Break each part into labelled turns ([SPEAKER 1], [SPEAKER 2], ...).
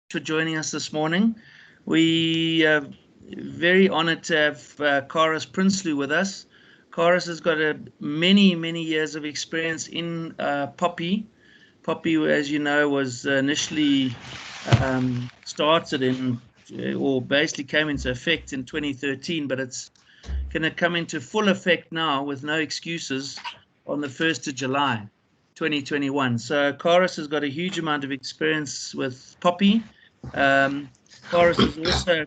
[SPEAKER 1] for joining us this morning. We are very honored to have Karus Prinsloo with us. Karus has got many years of experience in POPIA. POPIA, as you know, was initially started or basically came into effect in 2013, but it's going to come into full effect now with no excuses on the 1st of July 2021. So Karus has got a huge amount of experience with POPIA. Karus has also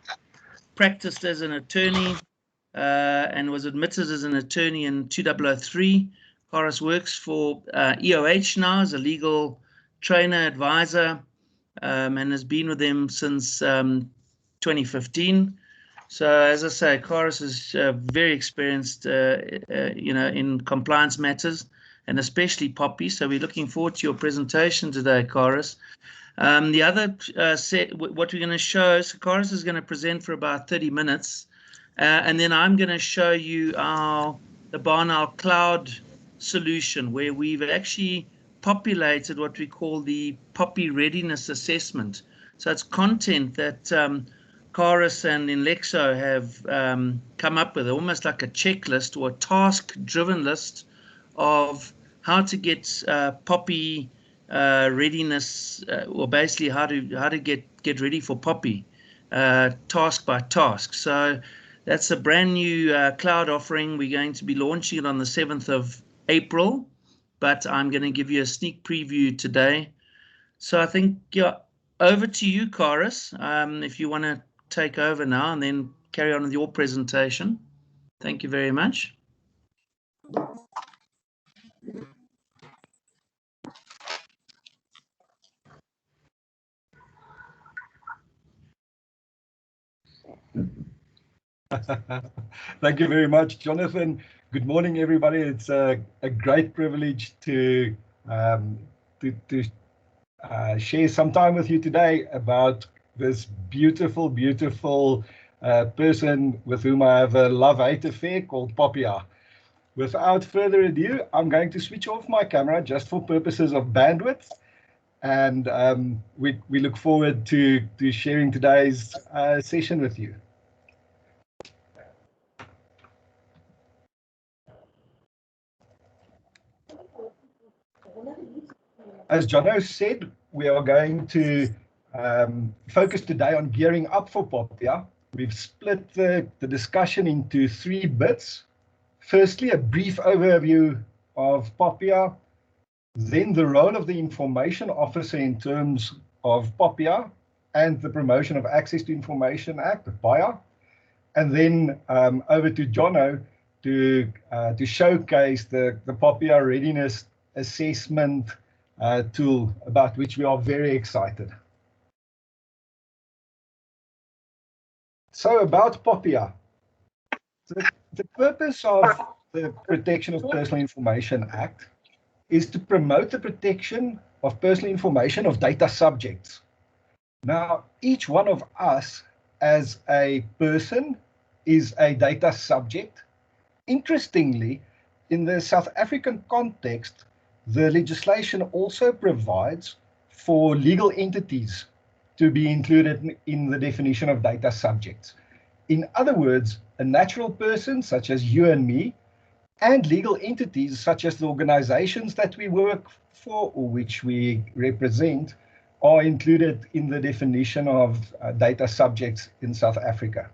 [SPEAKER 1] practiced as an attorney and was admitted as an attorney in 2003. Karus works for EOH now as a legal trainer advisor and has been with them since 2015. So, as I say, Karus is very experienced, in compliance matters and especially POPIA. So, we're looking forward to your presentation today, Karus. The other what we're going to show, so Karus is going to present for about 30 minutes, and then I'm going to show you the BarnOwl cloud solution, where we've actually populated what we call the POPIA readiness assessment. So it's content that Karus and Inlexo have come up with, almost like a checklist or a task-driven list of how to get POPIA readiness, or basically how to get ready for POPIA, task by task. So that's a brand new cloud offering. We're going to be launching it on the 7th of April, but I'm going to give you a sneak preview today. So I think, yeah, over to you, Karus, if you want to take over now and then carry on with your presentation. Thank you very much.
[SPEAKER 2] Thank you very much, Jonathan. Good morning, everybody. It's a great privilege to share some time with you today about this beautiful person with whom I have a love-hate affair called POPIA. Without further ado, I'm going to switch off my camera just for purposes of bandwidth, and we look forward to sharing today's session with you. As Jono said, we are going to focus today on gearing up for POPIA. We've split the discussion into 3 bits. Firstly, a brief overview of POPIA, then the role of the information officer in terms of POPIA and the Promotion of Access to Information Act, the PIA, and then over to Jono to showcase the POPIA readiness assessment tool, about which we are very excited. So about POPIA, the purpose of the Protection of Personal Information Act is to promote the protection of personal information of data subjects. Now, each one of us as a person is a data subject. Interestingly, in the South African context, the legislation also provides for legal entities to be included in the definition of data subjects. In other words, a natural person such as you and me, and legal entities such as the organizations that we work for or which we represent, are included in the definition of data subjects in South Africa.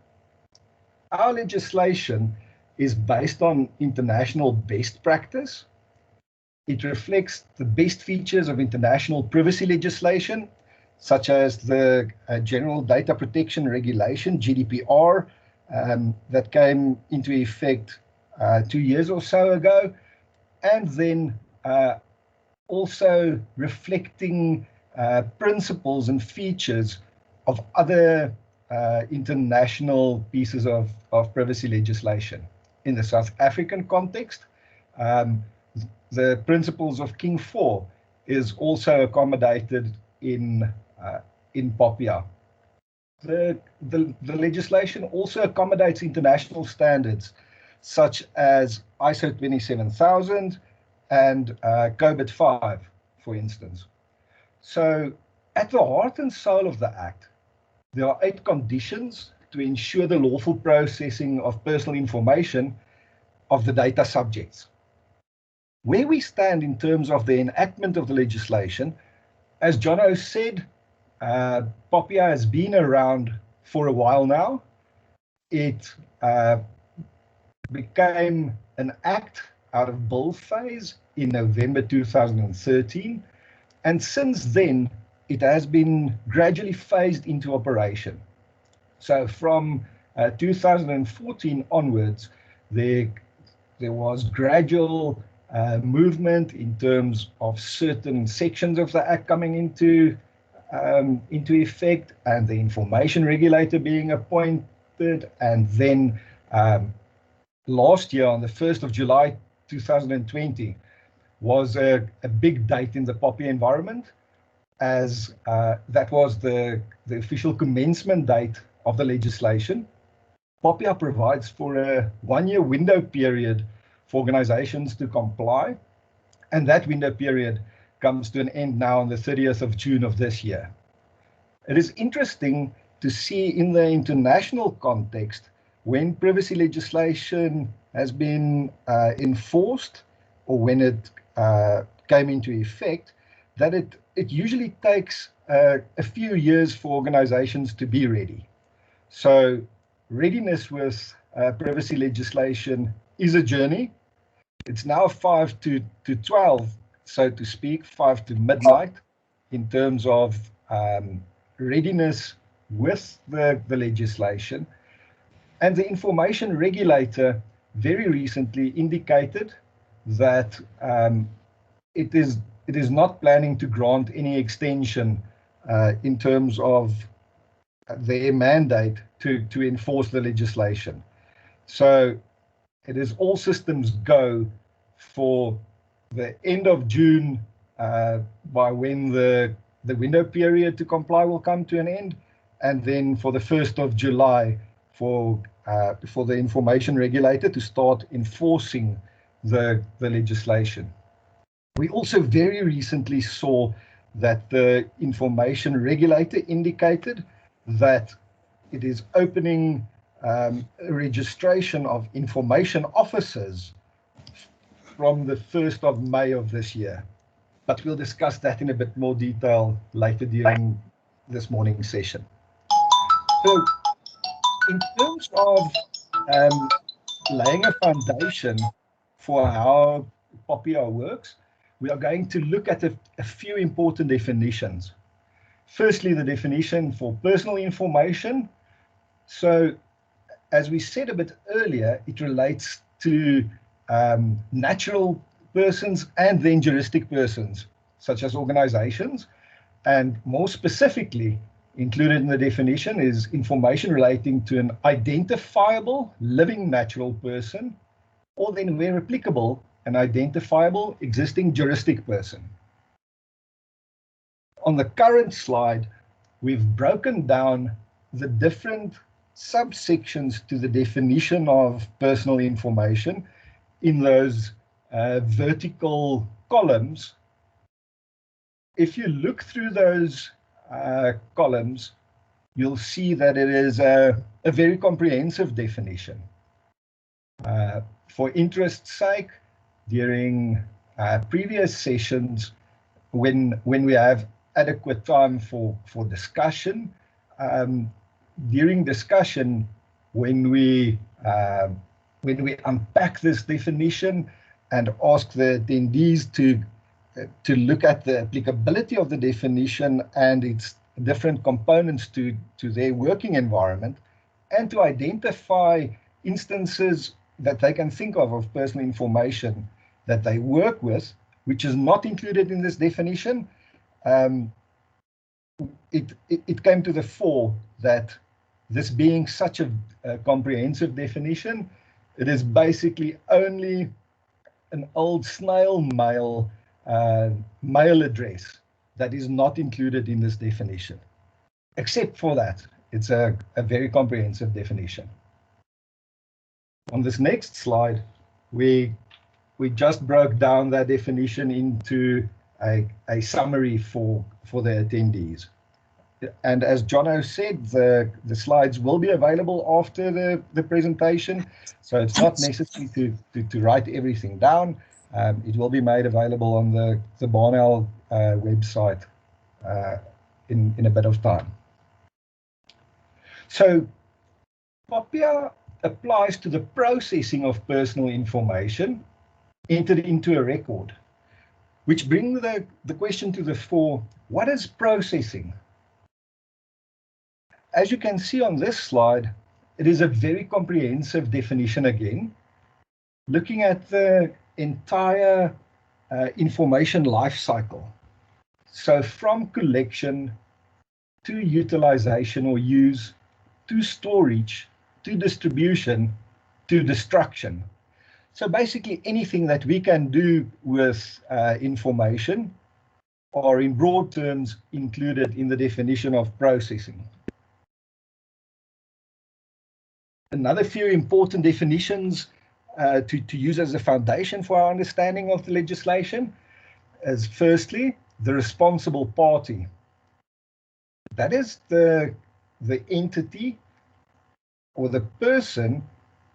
[SPEAKER 2] Our legislation is based on international best practice. It reflects the best features of international privacy legislation, such as the General Data Protection Regulation, GDPR, that came into effect 2 years or so ago, and then also reflecting principles and features of other international pieces of privacy legislation. In the South African context, the principles of King 4 is also accommodated in POPIA. The legislation also accommodates international standards such as ISO 27000 and COBIT 5, for instance. So At the heart and soul of the Act, there are 8 conditions to ensure the lawful processing of personal information of the data subjects. Where we stand in terms of the enactment of the legislation, as Jono said, POPIA has been around for a while now. It became an act out of bill phase in November 2013, and since then it has been gradually phased into operation. So from 2014 onwards, there was gradual movement in terms of certain sections of the Act coming into effect, and the information regulator being appointed, and then last year on the 1st of July 2020 was a big date in the POPIA environment, as that was the official commencement date of the legislation. POPIA provides for a 1-year window period for organizations to comply, and that window period comes to an end now on the 30th of June of this year. It is interesting to see in the international context, when privacy legislation has been enforced, or when it came into effect, that it usually takes a few years for organizations to be ready. So readiness with privacy legislation is a journey. It's now 5 to 12, so to speak, 5 to midnight in terms of readiness with the legislation. And the information regulator very recently indicated that it is not planning to grant any extension in terms of their mandate to enforce the legislation. So it is all systems go for the end of June, by when the window period to comply will come to an end, and then for the 1st of July for the information regulator to start enforcing the legislation. We also very recently saw that the information regulator indicated that it is opening registration of information officers from the 1st of May of this year. But we'll discuss that in a bit more detail later during this morning's session. So in terms of laying a foundation for how POPIA works, we are going to look at a few important definitions. Firstly, the definition for personal information. So as we said a bit earlier, it relates to natural persons and then juristic persons, such as organizations. And more specifically, included in the definition is information relating to an identifiable living natural person, or then where applicable, an identifiable existing juristic person. On the current slide, we've broken down the different subsections to the definition of personal information in those vertical columns. If you look through those columns, you'll see that it is a very comprehensive definition. For interest's sake, during previous sessions, when we have adequate time for discussion, during discussion, when we unpack this definition and ask the attendees to look at the applicability of the definition and its different components to their working environment, and to identify instances that they can think of personal information that they work with, which is not included in this definition, it came to the fore that this being such a comprehensive definition, it is basically only an old snail mail mail address that is not included in this definition. Except for that, it's a very comprehensive definition. On this next slide, we just broke down that definition into a summary for the attendees. And as Jono said, the slides will be available after the presentation, so it's not necessary to write everything down. It will be made available on the BarnOwl website in a bit of time. So POPIA applies to the processing of personal information entered into a record, which brings the question to the fore: what is processing? As you can see on this slide, it is a very comprehensive definition again, looking at the entire information life cycle. So from collection to utilization or use, to storage, to distribution, to destruction. So basically anything that we can do with information are in broad terms included in the definition of processing. Another few important definitions to use as a foundation for our understanding of the legislation is firstly, the responsible party. That is the entity or the person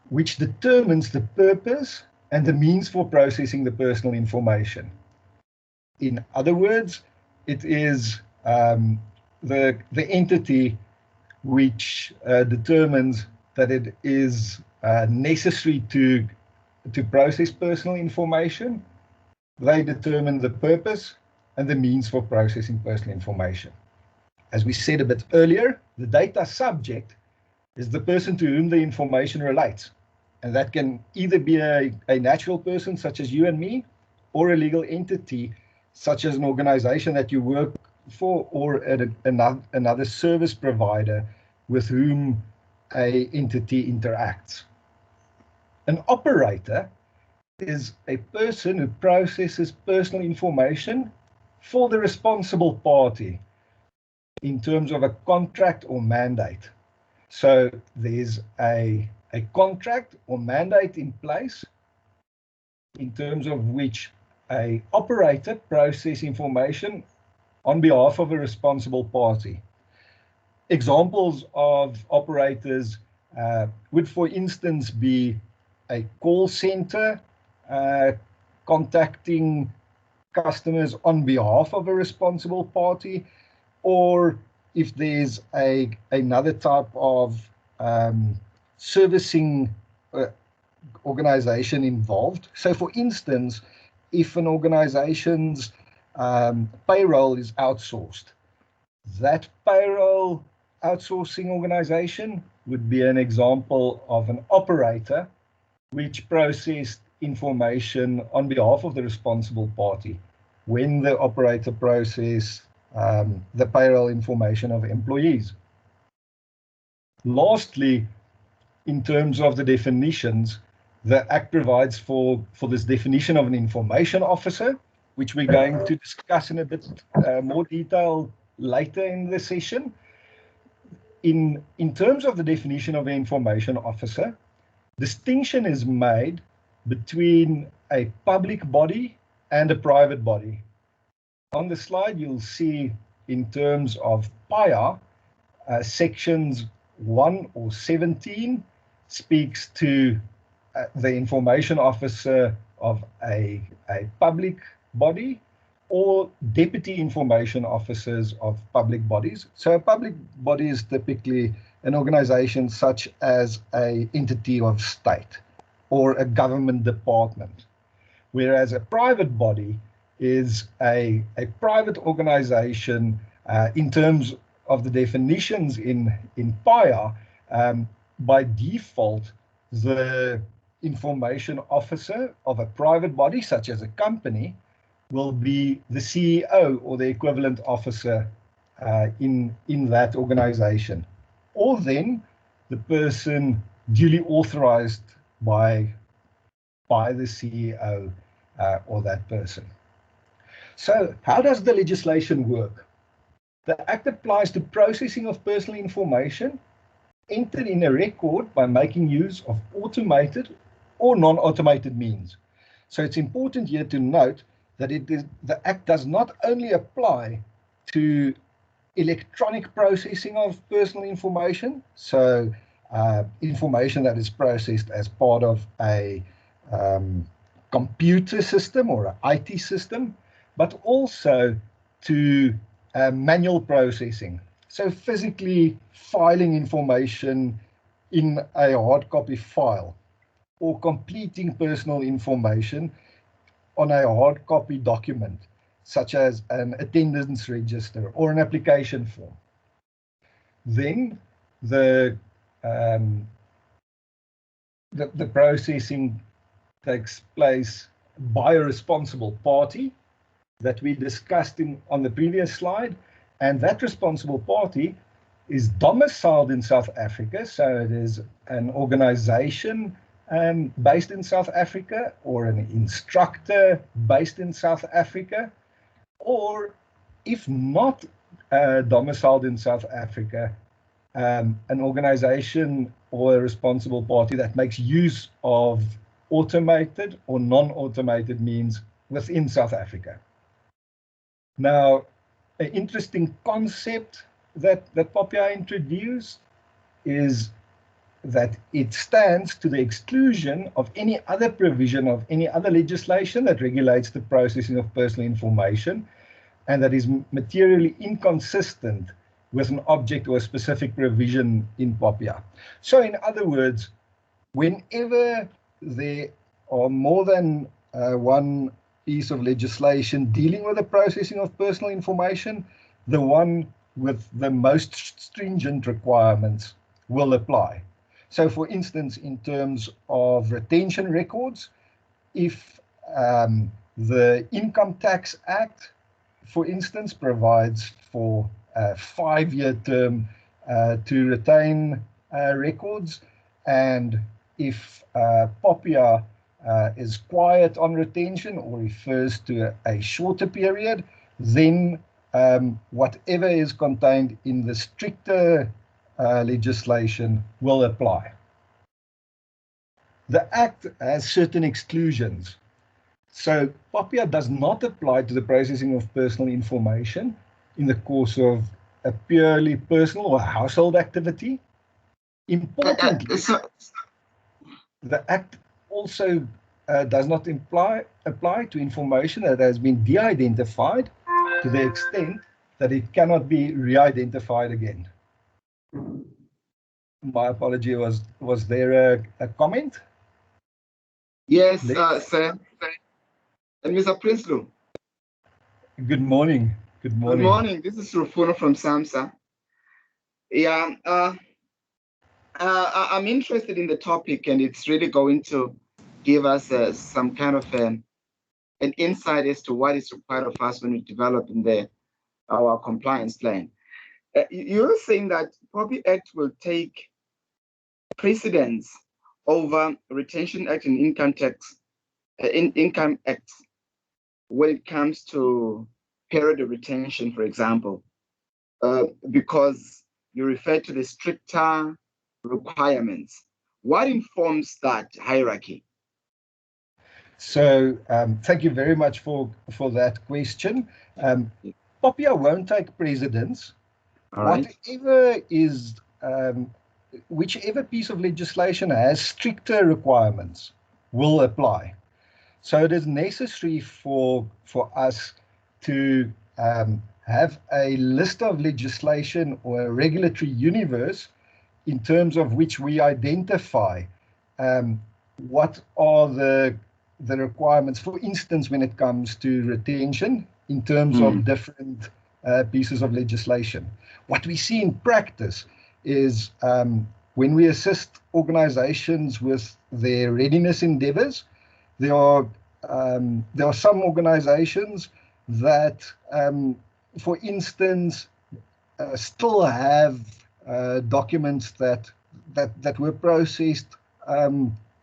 [SPEAKER 2] which determines the purpose and the means for processing the personal information. In other words, it is the entity which determines that it is necessary to process personal information. They determine the purpose and the means for processing personal information. As we said a bit earlier, the data subject is the person to whom the information relates. And that can either be a natural person such as you and me, or a legal entity such as an organization that you work for, or another service provider with whom an entity interacts. An operator is a person who processes personal information for the responsible party in terms of a contract or mandate. So there's a contract or mandate in place in terms of which an operator processes information on behalf of a responsible party. Examples of operators would, for instance, be a call center contacting customers on behalf of a responsible party, or if there's another type of servicing organization involved. So for instance, if an organization's payroll is outsourced, that payroll outsourcing organization would be an example of an operator which processed information on behalf of the responsible party when the operator processed the payroll information of employees. Lastly, in terms of the definitions, the Act provides for this definition of an information officer, which we're going to discuss in a bit more detail later in the session. In terms of the definition of an information officer, distinction is made between a public body and a private body. On the slide, you'll see in terms of PIA, sections 1 or 17 speaks to the information officer of a public body, or deputy information officers of public bodies. So a public body is typically an organization such as an entity of state or a government department, whereas a private body is a private organization in terms of the definitions in PIA. By default, the information officer of a private body, such as a company, will be the CEO or the equivalent officer in that organization, or then the person duly authorized by the CEO or that person. So how does the legislation work? The Act applies to processing of personal information entered in a record by making use of automated or non-automated means. So it's important here to note that the Act does not only apply to electronic processing of personal information, so information that is processed as part of a computer system or an IT system, but also to manual processing. So physically filing information in a hard copy file or completing personal information on a hard copy document, such as an attendance register or an application form. Then the processing takes place by a responsible party that we discussed on the previous slide, and that responsible party is domiciled in South Africa, so it is an organization based in South Africa, or an instructor based in South Africa, or if not domiciled in South Africa, an organization or a responsible party that makes use of automated or non-automated means within South Africa. Now, an interesting concept that POPIA introduced is that it stands to the exclusion of any other provision of any other legislation that regulates the processing of personal information, and that is materially inconsistent with an object or a specific provision in POPIA. So in other words, whenever there are more than one piece of legislation dealing with the processing of personal information, the one with the most stringent requirements will apply. So for instance, in terms of retention records, if the Income Tax Act, for instance, provides for a 5-year term to retain records, and if POPIA is quiet on retention or refers to a shorter period, then whatever is contained in the stricter legislation will apply. The Act has certain exclusions. So POPIA does not apply to the processing of personal information in the course of a purely personal or household activity. Importantly, the Act also does not apply to information that has been de-identified to the extent that it cannot be re-identified again. My apology, was there a comment?
[SPEAKER 3] Yes, sir. And Mr. Prinsloo.
[SPEAKER 2] Good morning. Good morning.
[SPEAKER 3] Good morning. This is Rufuno from SAMSA. Yeah, I'm interested in the topic, and it's really going to give us some kind of an insight as to what is required of us when we develop in our compliance plan. You're saying that POPIA Act will take precedence over Retention Act and Income Tax, Income Act, when it comes to period of retention, for example, because you refer to the stricter requirements. What informs that hierarchy?
[SPEAKER 2] So thank you very much for that question. POPIA won't take precedence.
[SPEAKER 3] All right.
[SPEAKER 2] Whatever is, whichever piece of legislation has stricter requirements will apply. So it is necessary for us to have a list of legislation or a regulatory universe in terms of which we identify what are the requirements, for instance, when it comes to retention in terms of different pieces of legislation. What we see in practice is when we assist organizations with their readiness endeavors, there are some organizations that, for instance, still have documents that were processed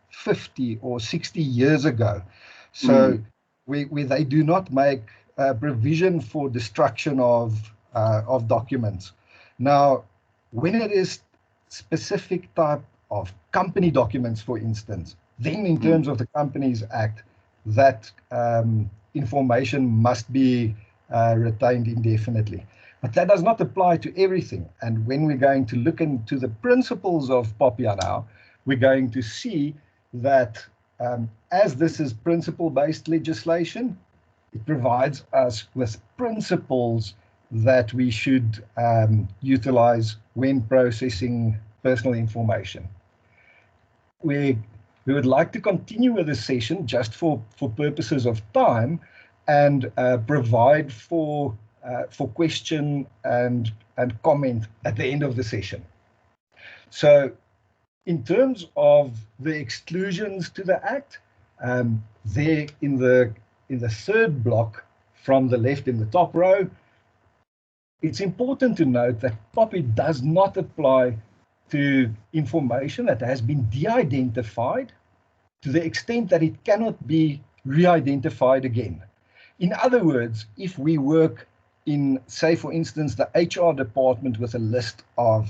[SPEAKER 2] 50 or 60 years ago. So where they do not make provision for destruction of documents. Now, when it is specific type of company documents, for instance, then in terms of the Companies Act, that information must be retained indefinitely. But that does not apply to everything. And when we're going to look into the principles of POPIA now, we're going to see that as this is principle-based legislation, it provides us with principles that we should utilize when processing personal information. We would like to continue with this session just for purposes of time and provide for question and comment at the end of the session. So in terms of the exclusions to the Act, there in the third block from the left in the top row, it's important to note that POPIA does not apply to information that has been de-identified to the extent that it cannot be re-identified again. In other words, if we work in, say, for instance, the HR department with a list of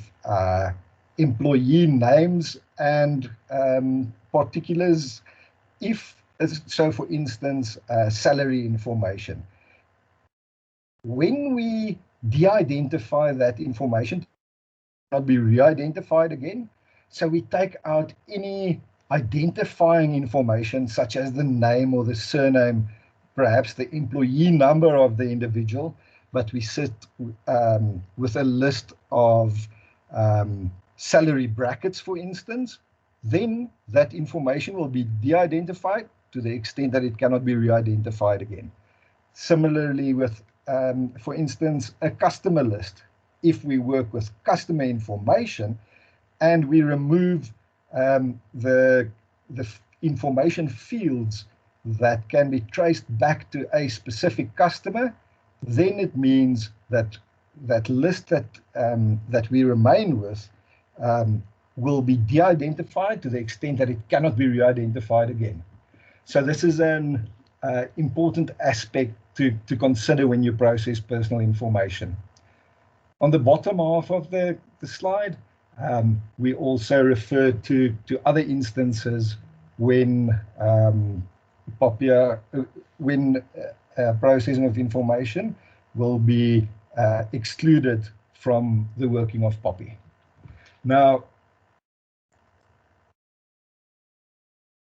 [SPEAKER 2] employee names and particulars, so for instance, salary information, when we de-identify that information, it cannot be re-identified again. So we take out any identifying information such as the name or the surname, perhaps the employee number of the individual, but we sit with a list of salary brackets, for instance, then that information will be de-identified to the extent that it cannot be re-identified again. Similarly with, for instance, a customer list. If we work with customer information and we remove the information fields that can be traced back to a specific customer, then it means that that list that we remain with will be de-identified to the extent that it cannot be re-identified again. So this is an important aspect to consider when you process personal information. On the bottom half of the slide, we also refer to other instances when POPIA, when processing of information will be excluded from the working of POPIA. Now,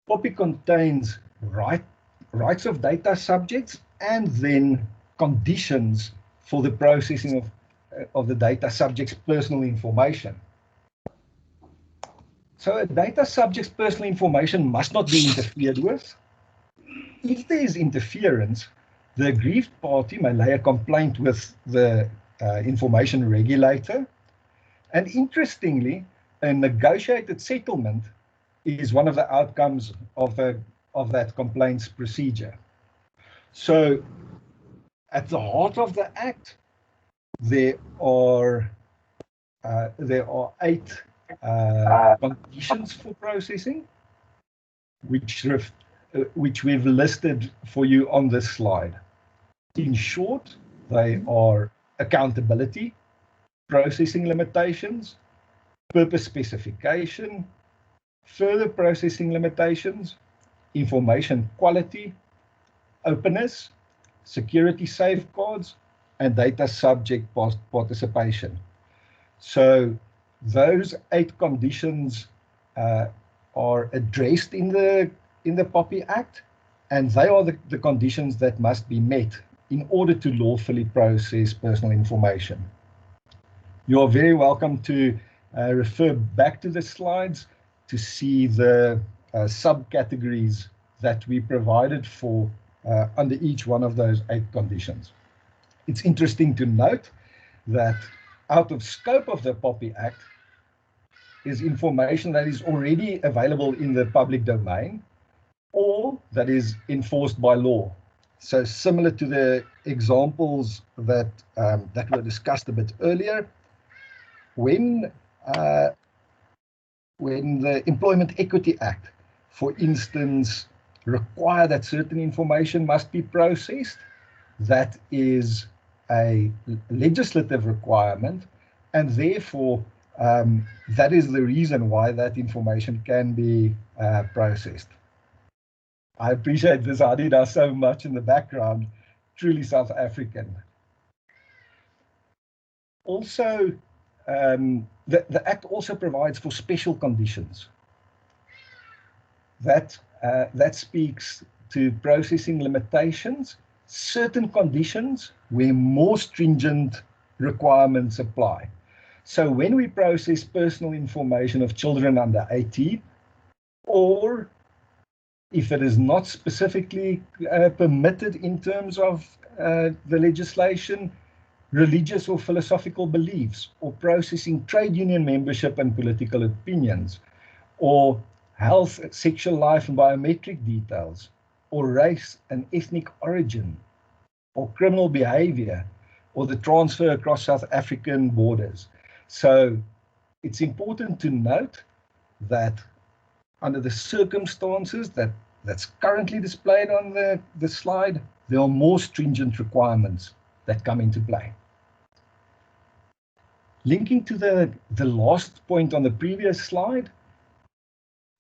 [SPEAKER 2] POPIA contains rights of data subjects and then conditions for the processing of the data subject's personal information. So a data subject's personal information must not be interfered with. If there is interference, the aggrieved party may lay a complaint with the information regulator. And interestingly, a negotiated settlement is one of the outcomes of that complaints procedure. So at the heart of the Act, there are 8 conditions for processing, which we've listed for you on this slide. In short, they are accountability, processing limitations, purpose specification, further processing limitations, information quality, openness, security safeguards, and data subject participation. So those 8 conditions are addressed in the POPIA Act, and they are the conditions that must be met in order to lawfully process personal information. You are very welcome to refer back to the slides to see the subcategories that we provided for under each one of those 8 conditions. It's interesting to note that out of scope of the POPIA Act is information that is already available in the public domain or that is enforced by law. So similar to the examples that were discussed a bit earlier, when the Employment Equity Act, for instance, require that certain information must be processed, that is a legislative requirement, and therefore that is the reason why that information can be processed. I appreciate this Hadida so much in the background, truly South African. Also, the Act also provides for special conditions. That speaks to processing limitations, certain conditions where more stringent requirements apply. So when we process personal information of children under 18, or if it is not specifically permitted in terms of the legislation, religious or philosophical beliefs, or processing trade union membership and political opinions, or health, sexual life and biometric details, or race and ethnic origin, or criminal behavior, or the transfer across South African borders. So it's important to note that under the circumstances that's currently displayed on the slide, there are more stringent requirements that come into play. Linking to the last point on the previous slide,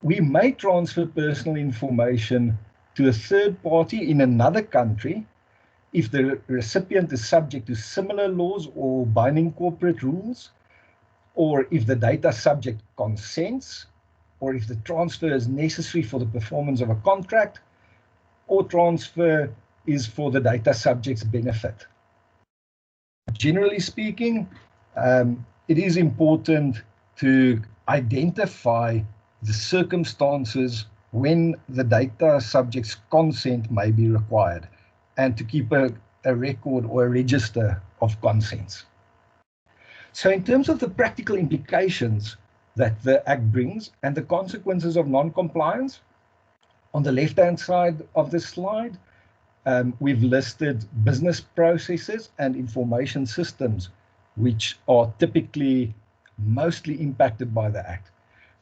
[SPEAKER 2] we may transfer personal information to a third party in another country if the recipient is subject to similar laws or binding corporate rules, or if the data subject consents, or if the transfer is necessary for the performance of a contract, or transfer is for the data subject's benefit. Generally speaking, it is important to identify the circumstances when the data subject's consent may be required, and to keep a record or a register of consents. So in terms of the practical implications that the Act brings and the consequences of non-compliance, on the left-hand side of the slide, we've listed business processes and information systems which are typically mostly impacted by the Act.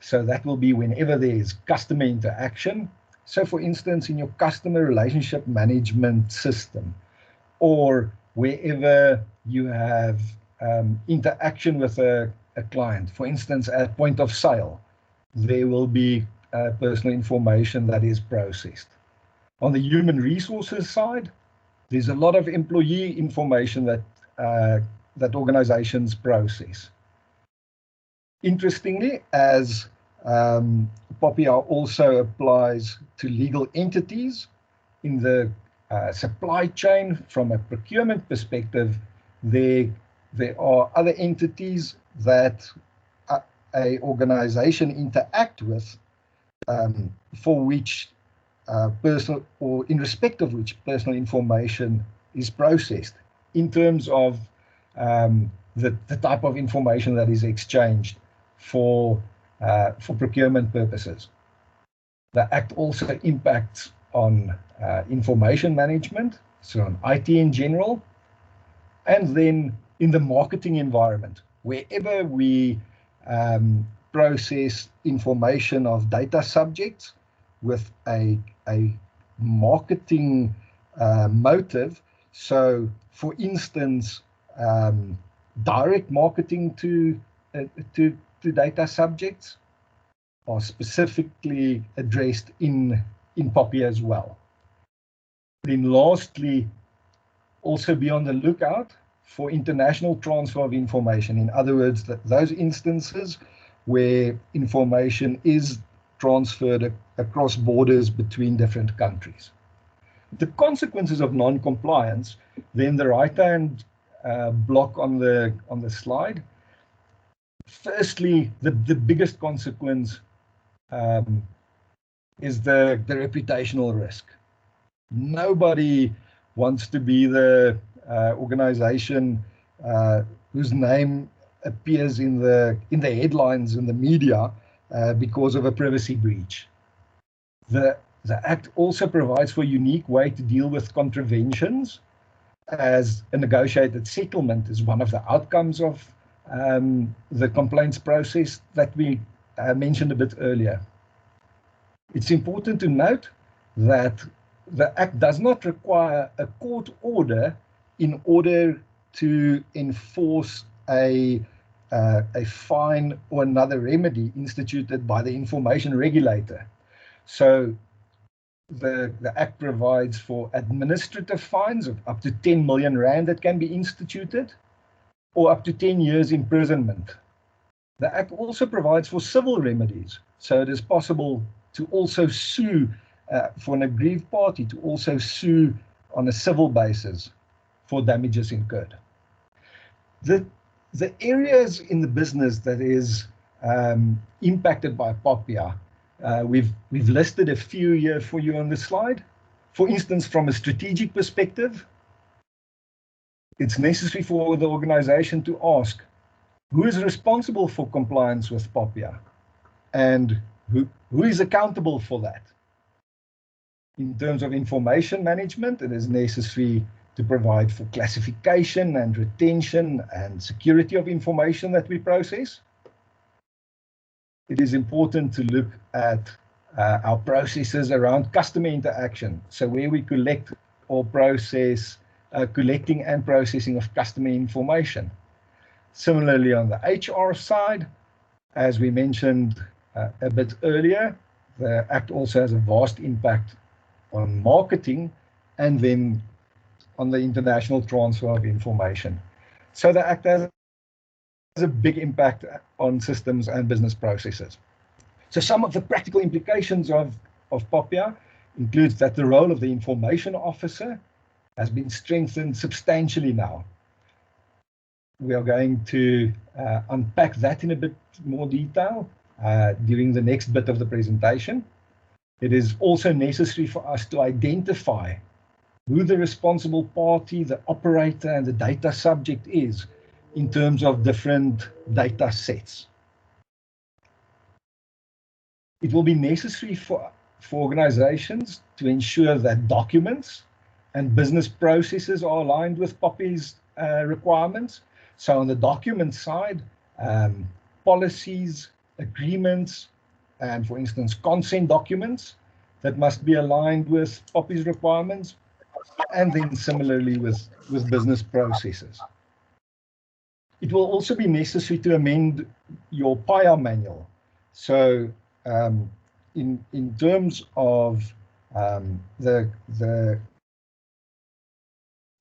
[SPEAKER 2] So that will be whenever there is customer interaction. So for instance, in your customer relationship management system, or wherever you have interaction with a client, for instance, at point of sale, there will be personal information that is processed. On the human resources side, there's a lot of employee information that organizations process. Interestingly, as POPIA also applies to legal entities in the supply chain from a procurement perspective, there are other entities that a organization interact with for which personal, or in respect of which personal information is processed in terms of the type of information that is exchanged for procurement purposes. The Act also impacts on information management, so on IT in general, and then in the marketing environment, wherever we process information of data subjects with a marketing motive. So, for instance, direct marketing to data subjects are specifically addressed in POPIA as well. Then lastly, also be on the lookout for international transfer of information. In other words, those instances where information is transferred across borders between different countries. The consequences of non-compliance, then the right-hand block on the slide. Firstly, the biggest consequence is the reputational risk. Nobody wants to be the organization whose name appears in the headlines in the media because of a privacy breach. The Act also provides for a unique way to deal with contraventions, as a negotiated settlement is one of the outcomes of the complaints process that we mentioned a bit earlier. It's important to note that the Act does not require a court order in order to enforce a fine or another remedy instituted by the information regulator. So the Act provides for administrative fines of up to 10 million rand that can be instituted, or up to 10 years imprisonment. The Act also provides for civil remedies, so it is possible to also sue for an aggrieved party to also sue on a civil basis for damages incurred. The areas in the business that is impacted by POPIA, we've listed a few here for you on the slide. For instance, from a strategic perspective, it's necessary for the organization to ask who is responsible for compliance with POPIA and who is accountable for that. In terms of information management, it is necessary to provide for classification and retention and security of information that we process. It is important to look at our processes around customer interaction. So where we collect or process, collecting and processing of customer information. Similarly, on the HR side, as we mentioned a bit earlier, the Act also has a vast impact on marketing and then on the international transfer of information. So the Act has a big impact on systems and business processes. So some of the practical implications of POPIA includes that the role of the information officer has been strengthened substantially now. We are going to unpack that in a bit more detail during the next bit of the presentation. It is also necessary for us to identify who the responsible party, the operator, and the data subject is in terms of different data sets. It will be necessary for organizations to ensure that documents and business processes are aligned with POPIA's requirements. So on the document side, policies, agreements, and for instance, consent documents that must be aligned with POPIA's requirements, and then similarly with business processes. It will also be necessary to amend your PIA manual. So in terms of the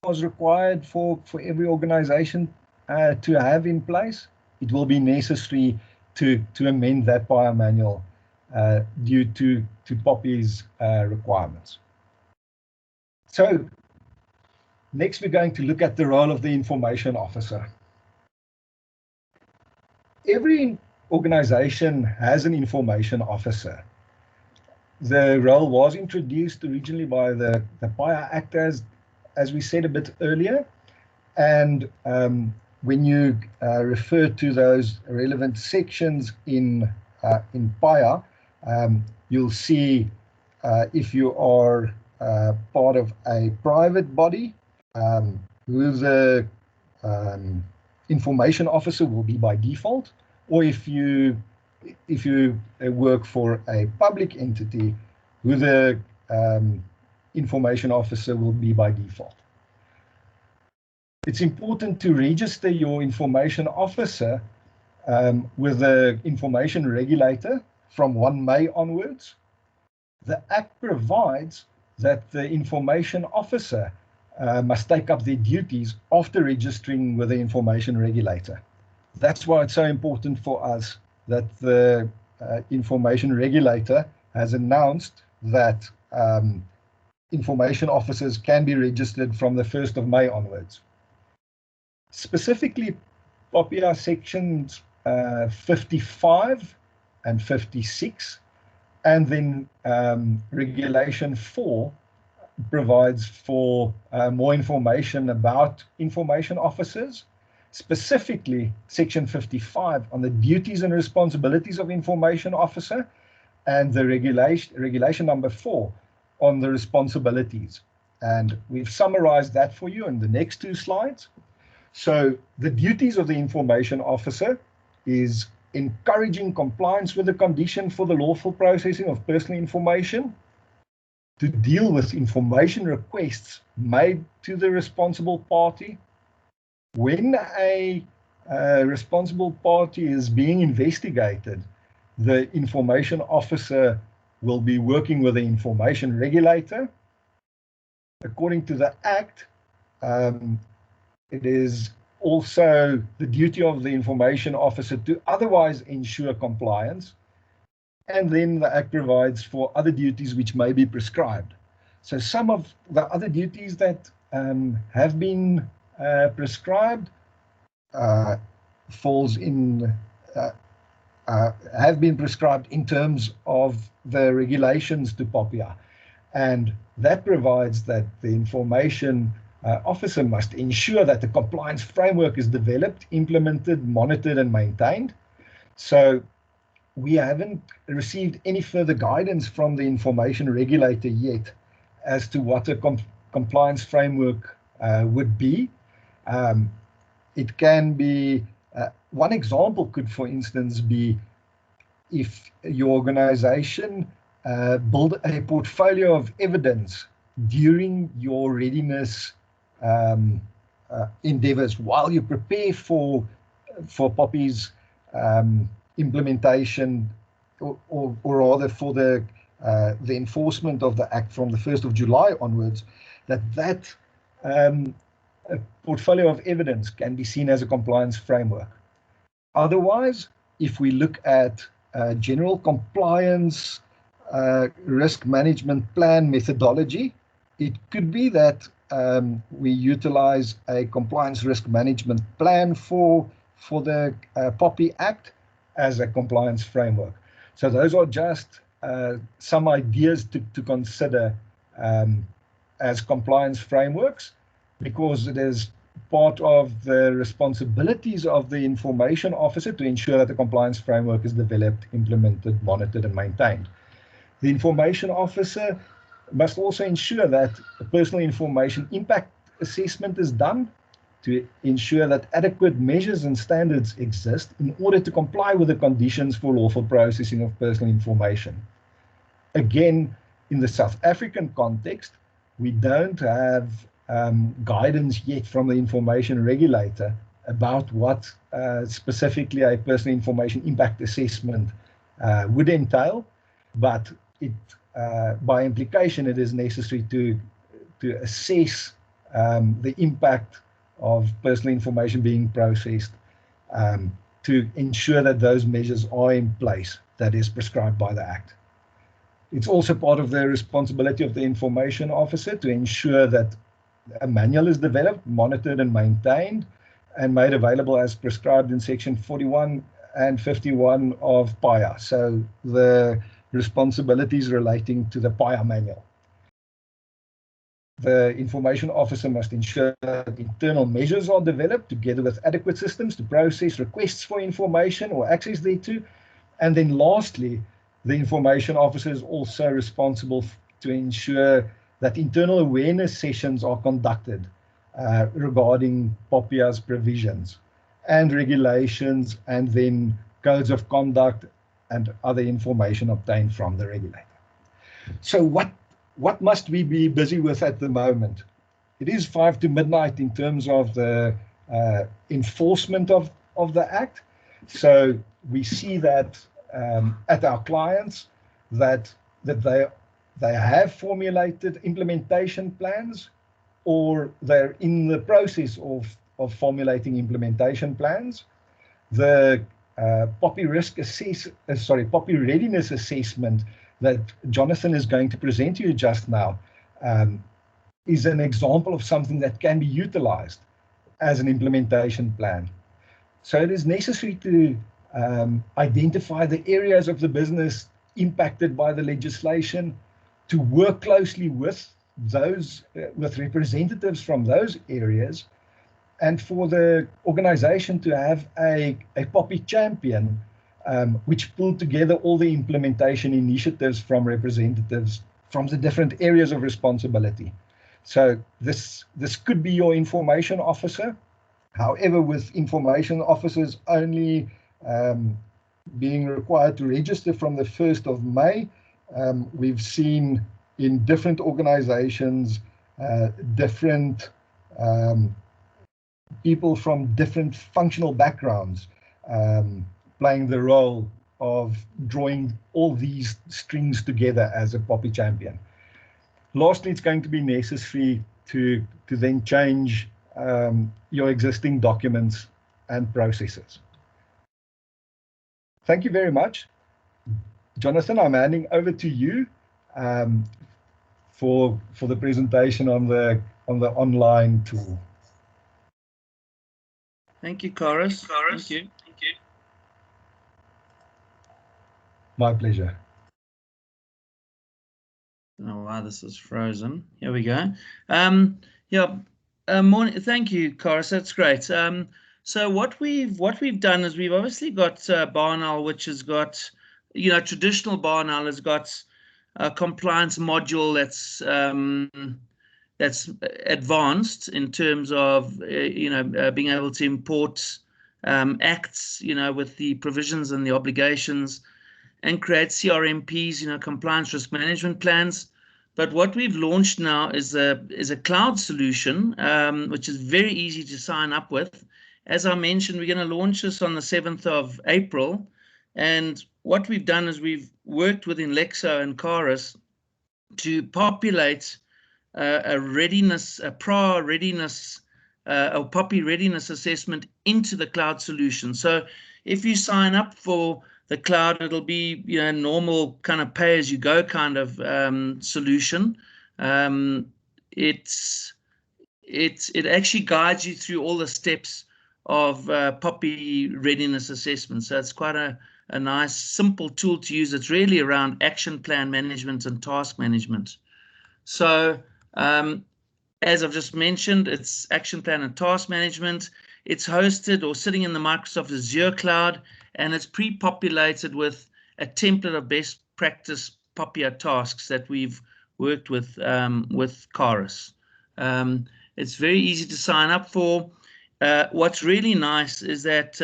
[SPEAKER 2] was required for every organization to have in place, it will be necessary to amend that PIA manual due to POPIA's requirements. So next we're going to look at the role of the information officer. Every organization has an information officer. The role was introduced originally by the PIA Act, as we said a bit earlier, and when you refer to those relevant sections in PIA, you'll see if you are part of a private body, who the information officer will be by default, or if you work for a public entity, who the information officer will be by default. It's important to register your information officer with the information regulator from 1 May onwards. The Act provides that the information officer must take up their duties after registering with the information regulator. That's why it's so important for us that the information regulator has announced that information officers can be registered from the 1st of May onwards. Specifically, POPIA sections 55 and 56, and then regulation 4 provides for more information about information officers, specifically section 55 on the duties and responsibilities of information officer, and the regulation number 4 on the responsibilities. And we've summarized that for you in the next 2 slides. So the duties of the information officer is encouraging compliance with the condition for the lawful processing of personal information, to deal with information requests made to the responsible party. When a responsible party is being investigated, the information officer will be working with the information regulator. According to the Act, it is also the duty of the information officer to otherwise ensure compliance. And then the Act provides for other duties which may be prescribed. So some of the other duties that have been prescribed have been prescribed in terms of the regulations to POPIA. And that provides that the information officer must ensure that the compliance framework is developed, implemented, monitored, and maintained. So we haven't received any further guidance from the information regulator yet as to what a compliance framework would be. It can be, one example could, for instance, be if your organization build a portfolio of evidence during your readiness endeavors while you prepare for POPI's implementation, or rather for the enforcement of the Act from the 1st of July onwards, that portfolio of evidence can be seen as a compliance framework. Otherwise, if we look at general compliance risk management plan methodology, it could be that we utilize a compliance risk management plan for the POPI Act as a compliance framework. So those are just some ideas to consider as compliance frameworks, because it is part of the responsibilities of the information officer to ensure that the compliance framework is developed, implemented, monitored, and maintained. The information officer must also ensure that a personal information impact assessment is done to ensure that adequate measures and standards exist in order to comply with the conditions for lawful processing of personal information. Again, in the South African context, we don't have guidance yet from the information regulator about what specifically a personal information impact assessment would entail, but it, by implication, it is necessary to assess the impact of personal information being processed to ensure that those measures are in place that is prescribed by the Act. It's also part of the responsibility of the information officer to ensure that a manual is developed, monitored, and maintained, and made available as prescribed in Section 41 and 51 of PIA. So the responsibilities relating to the PIA manual. The information officer must ensure that internal measures are developed together with adequate systems to process requests for information or access thereto. And then lastly, the information officer is also responsible to ensure that internal awareness sessions are conducted regarding POPIA's provisions and regulations, and then codes of conduct and other information obtained from the regulator. So what must we be busy with at the moment? It is 5 to midnight in terms of the enforcement of the Act. So we see that at our clients that they have formulated implementation plans, or they're in the process of formulating implementation plans. The POPI readiness assessment that Jonathan is going to present to you just now is an example of something that can be utilized as an implementation plan. So it is necessary to identify the areas of the business impacted by the legislation, to work closely with those, with representatives from those areas, and for the organization to have a POPI champion, which pulled together all the implementation initiatives from representatives from the different areas of responsibility. So this could be your information officer. However, with information officers only being required to register from the 1st of May, we've seen in different organizations, different people from different functional backgrounds playing the role of drawing all these strings together as a POPI champion. Lastly, it's going to be necessary to then change your existing documents and processes. Thank you very much. Jonathan, I'm handing over to you for the presentation on the online tool.
[SPEAKER 1] Thank you, Karus. Thank you.
[SPEAKER 2] My pleasure.
[SPEAKER 1] I don't know why this is frozen. Here we go. Morning. Thank you, Karus. That's great. So what we've done is we've obviously got BarnOwl, which has got, traditional BarnOwl has got a compliance module that's advanced in terms of being able to import acts, with the provisions and the obligations, and create CRMPs, compliance risk management plans. But what we've launched now is a cloud solution, which is very easy to sign up with. As I mentioned, we're going to launch this on the 7th of April. And what we've done is we've worked with Inlexo and Karus to populate a PRA readiness, or POPI readiness assessment into the cloud solution. So if you sign up for the cloud, it'll be normal kind of pay-as-you-go kind of solution. It actually guides you through all the steps of POPI readiness assessment. So it's quite a nice, simple tool to use. It's really around action plan management and task management. So as I've just mentioned, it's action plan and task management. It's hosted or sitting in the Microsoft Azure cloud, and it's pre-populated with a template of best practice POPIA tasks that we've worked with Karus. It's very easy to sign up for. What's really nice is that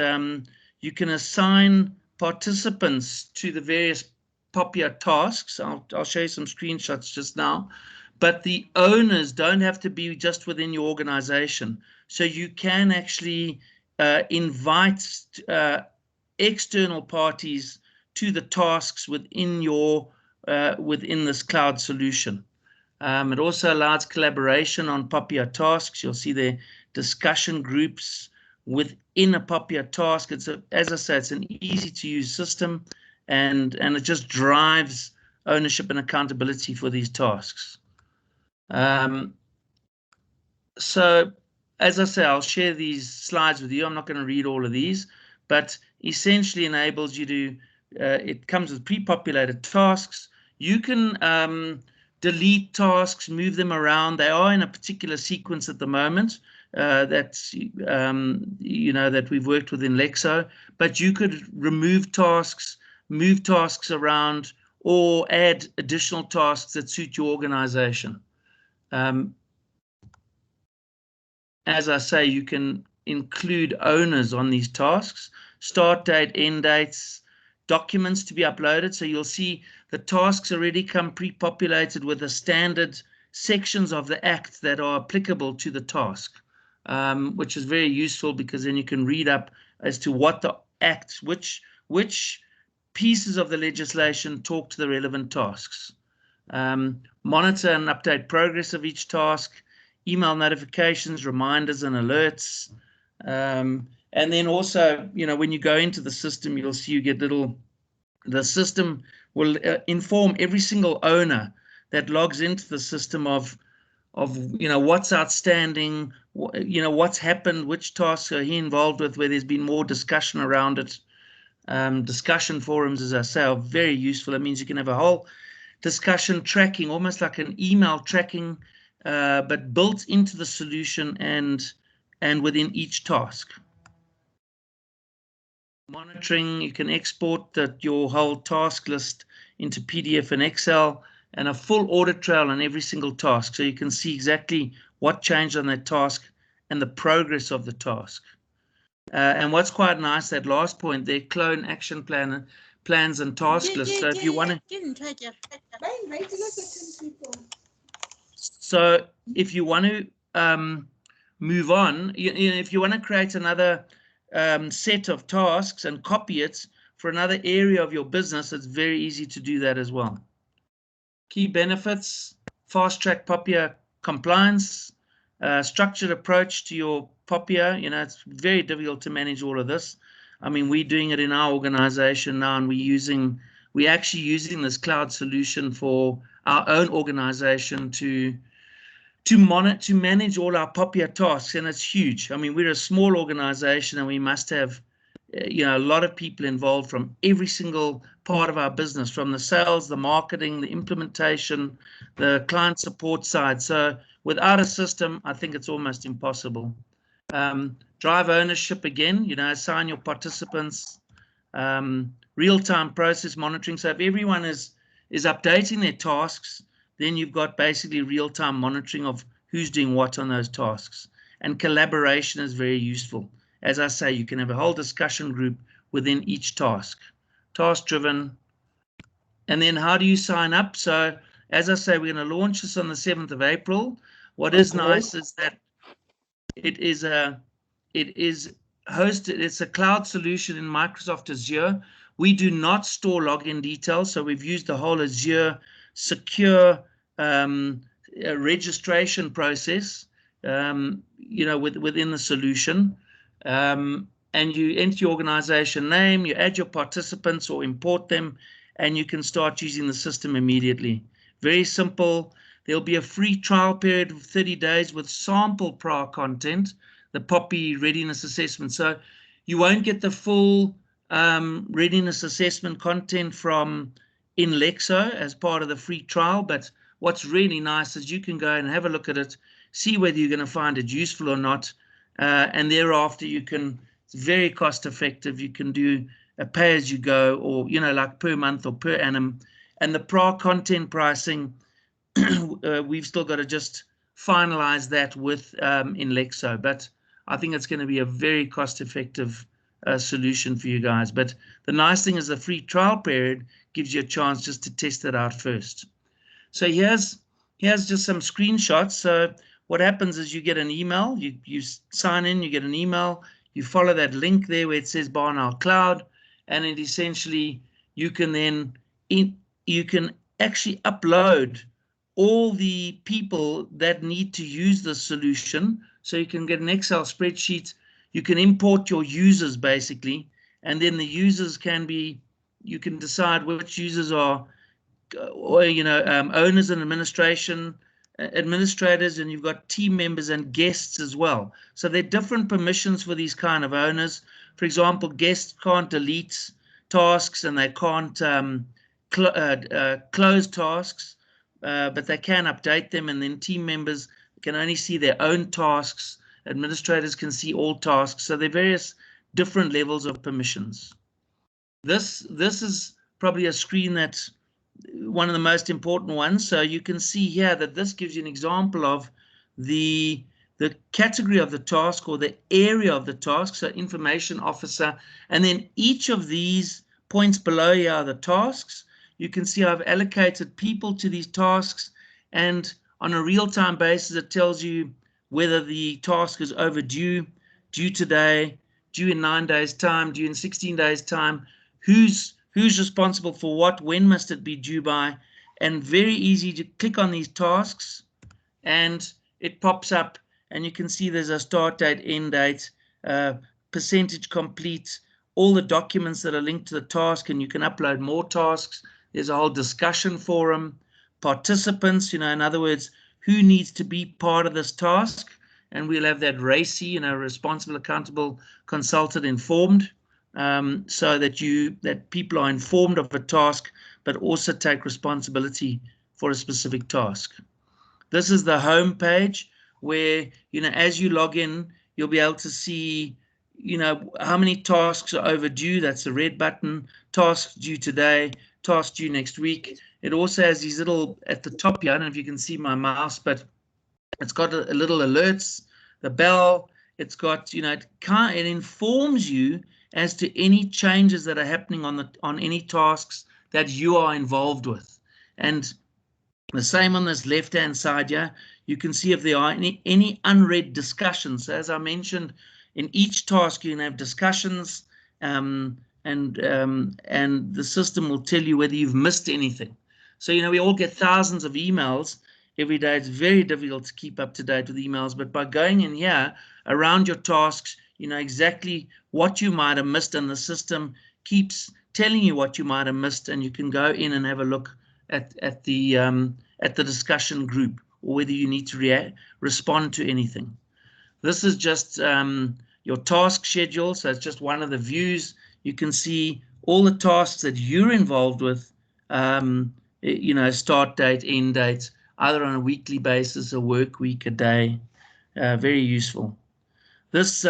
[SPEAKER 1] you can assign participants to the various POPIA tasks. I'll show you some screenshots just now. But the owners don't have to be just within your organization. So you can actually invite external parties to the tasks within within this cloud solution. It also allows collaboration on POPIA tasks. You'll see the discussion groups within a POPIA task. As I say, it's an easy to use system, and it just drives ownership and accountability for these tasks. So as I say, I'll share these slides with you. I'm not going to read all of these, but essentially enables you to, it comes with pre-populated tasks. You can delete tasks, move them around. They are in a particular sequence at the moment that we've worked with Inlexo, but you could remove tasks, move tasks around, or add additional tasks that suit your organization. As I say, you can include owners on these tasks, start date, end dates, documents to be uploaded. So you'll see the tasks already come pre-populated with the standard sections of the act that are applicable to the task, which is very useful because then you can read up as to what the act, which pieces of the legislation talk to the relevant tasks. Monitor and update progress of each task, email notifications, reminders and alerts. And then also, when you go into the system, you'll see you get the system will inform every single owner that logs into the system of what's outstanding, what's happened, which tasks are he involved with, where there's been more discussion around it. Discussion forums, as I say, are very useful. It means you can have a whole discussion tracking, almost like an email tracking, but built into the solution and within each task. Monitoring, you can export your whole task list into PDF and Excel, and a full audit trail on every single task, so you can see exactly what changed on that task and the progress of the task. And what's quite nice, that last point there, clone action plans and task lists. So if you want to, so if you want to move on, if you want to create another set of tasks and copy it, for another area of your business, it's very easy to do that as well. Key benefits: fast-track POPIA compliance, structured approach to your POPIA. You know, it's very difficult to manage all of this. I mean, we're doing it in our organization now, and we're actually using this cloud solution for our own organization to manage all our POPIA tasks, and it's huge. I mean, we're a small organization, and we must have a lot of people involved from every single part of our business, from the sales, the marketing, the implementation, the client support side. So without a system, I think it's almost impossible. Drive ownership again, assign your participants, real-time process monitoring. So if everyone is updating their tasks, then you've got basically real-time monitoring of who's doing what on those tasks. And collaboration is very useful. As I say, you can have a whole discussion group within each task, task-driven. And then how do you sign up? So as I say, we're going to launch this on the 7th of April. What is nice is that it is hosted. It's a cloud solution in Microsoft Azure. We do not store login details, so we've used the whole Azure secure registration process, within the solution. And you enter your organization name, you add your participants or import them, and you can start using the system immediately. Very simple. There'll be a free trial period of 30 days with sample prior content, the POPI readiness assessment. So you won't get the full readiness assessment content from Inlexo as part of the free trial, but what's really nice is you can go and have a look at it, see whether you're going to find it useful or not, and thereafter it's very cost effective. You can do a pay as you go, or like per month or per annum. And the prior content pricing, we've still got to just finalize that with Inlexo, but I think it's going to be a very cost effective solution for you guys. But the nice thing is the free trial period gives you a chance just to test it out first. So here's just some screenshots. So what happens is you get an email, you sign in, you get an email, you follow that link there where it says BarnOwl Cloud, and it essentially you can then you can actually upload all the people that need to use the solution. So you can get an Excel spreadsheet, you can import your users basically, and then the users you can decide which users are owners and administrators, and you've got team members and guests as well. So there are different permissions for these kind of owners. For example, guests can't delete tasks and they can't close tasks, but they can update them, and then team members can only see their own tasks. Administrators can see all tasks. So there are various different levels of permissions. This is probably a screen that's one of the most important ones. So you can see here that this gives you an example of the category of the task or the area of the task, so information officer, and then each of these points below here are the tasks. You can see I've allocated people to these tasks, and on a real-time basis it tells you whether the task is overdue, due today, due in 9 days time, due in 16 days time, who's responsible for what, when must it be due by, and very easy to click on these tasks and it pops up, and you can see there's a start date, end date, percentage complete, all the documents that are linked to the task, and you can upload more tasks. There's a whole discussion forum, participants, in other words, who needs to be part of this task, and we'll have that RACI, responsible, accountable, consulted, informed, so that people are informed of a task, but also take responsibility for a specific task. This is the home page where, as you log in, you'll be able to see, how many tasks are overdue. That's the red button. Tasks due today, tasks due next week. It also has these little, at the top here, I don't know if you can see my mouse, but it's got a little alerts, the bell. It's got, it informs you as to any changes that are happening on any tasks that you are involved with. And the same on this left-hand side here, you can see if there are any unread discussions. So as I mentioned, in each task you can have discussions, and the system will tell you whether you've missed anything. So, you know, we all get thousands of emails every day. It's very difficult to keep up to date with emails, but by going in here around your tasks, you know exactly what you might have missed, and the system keeps telling you what you might have missed, and you can go in and have a look at the discussion group, or whether you need to respond to anything. This is just your task schedule, so it's just one of the views. You can see all the tasks that you're involved with, you know, start date, end dates, either on a weekly basis, a work week, a day. Very useful. This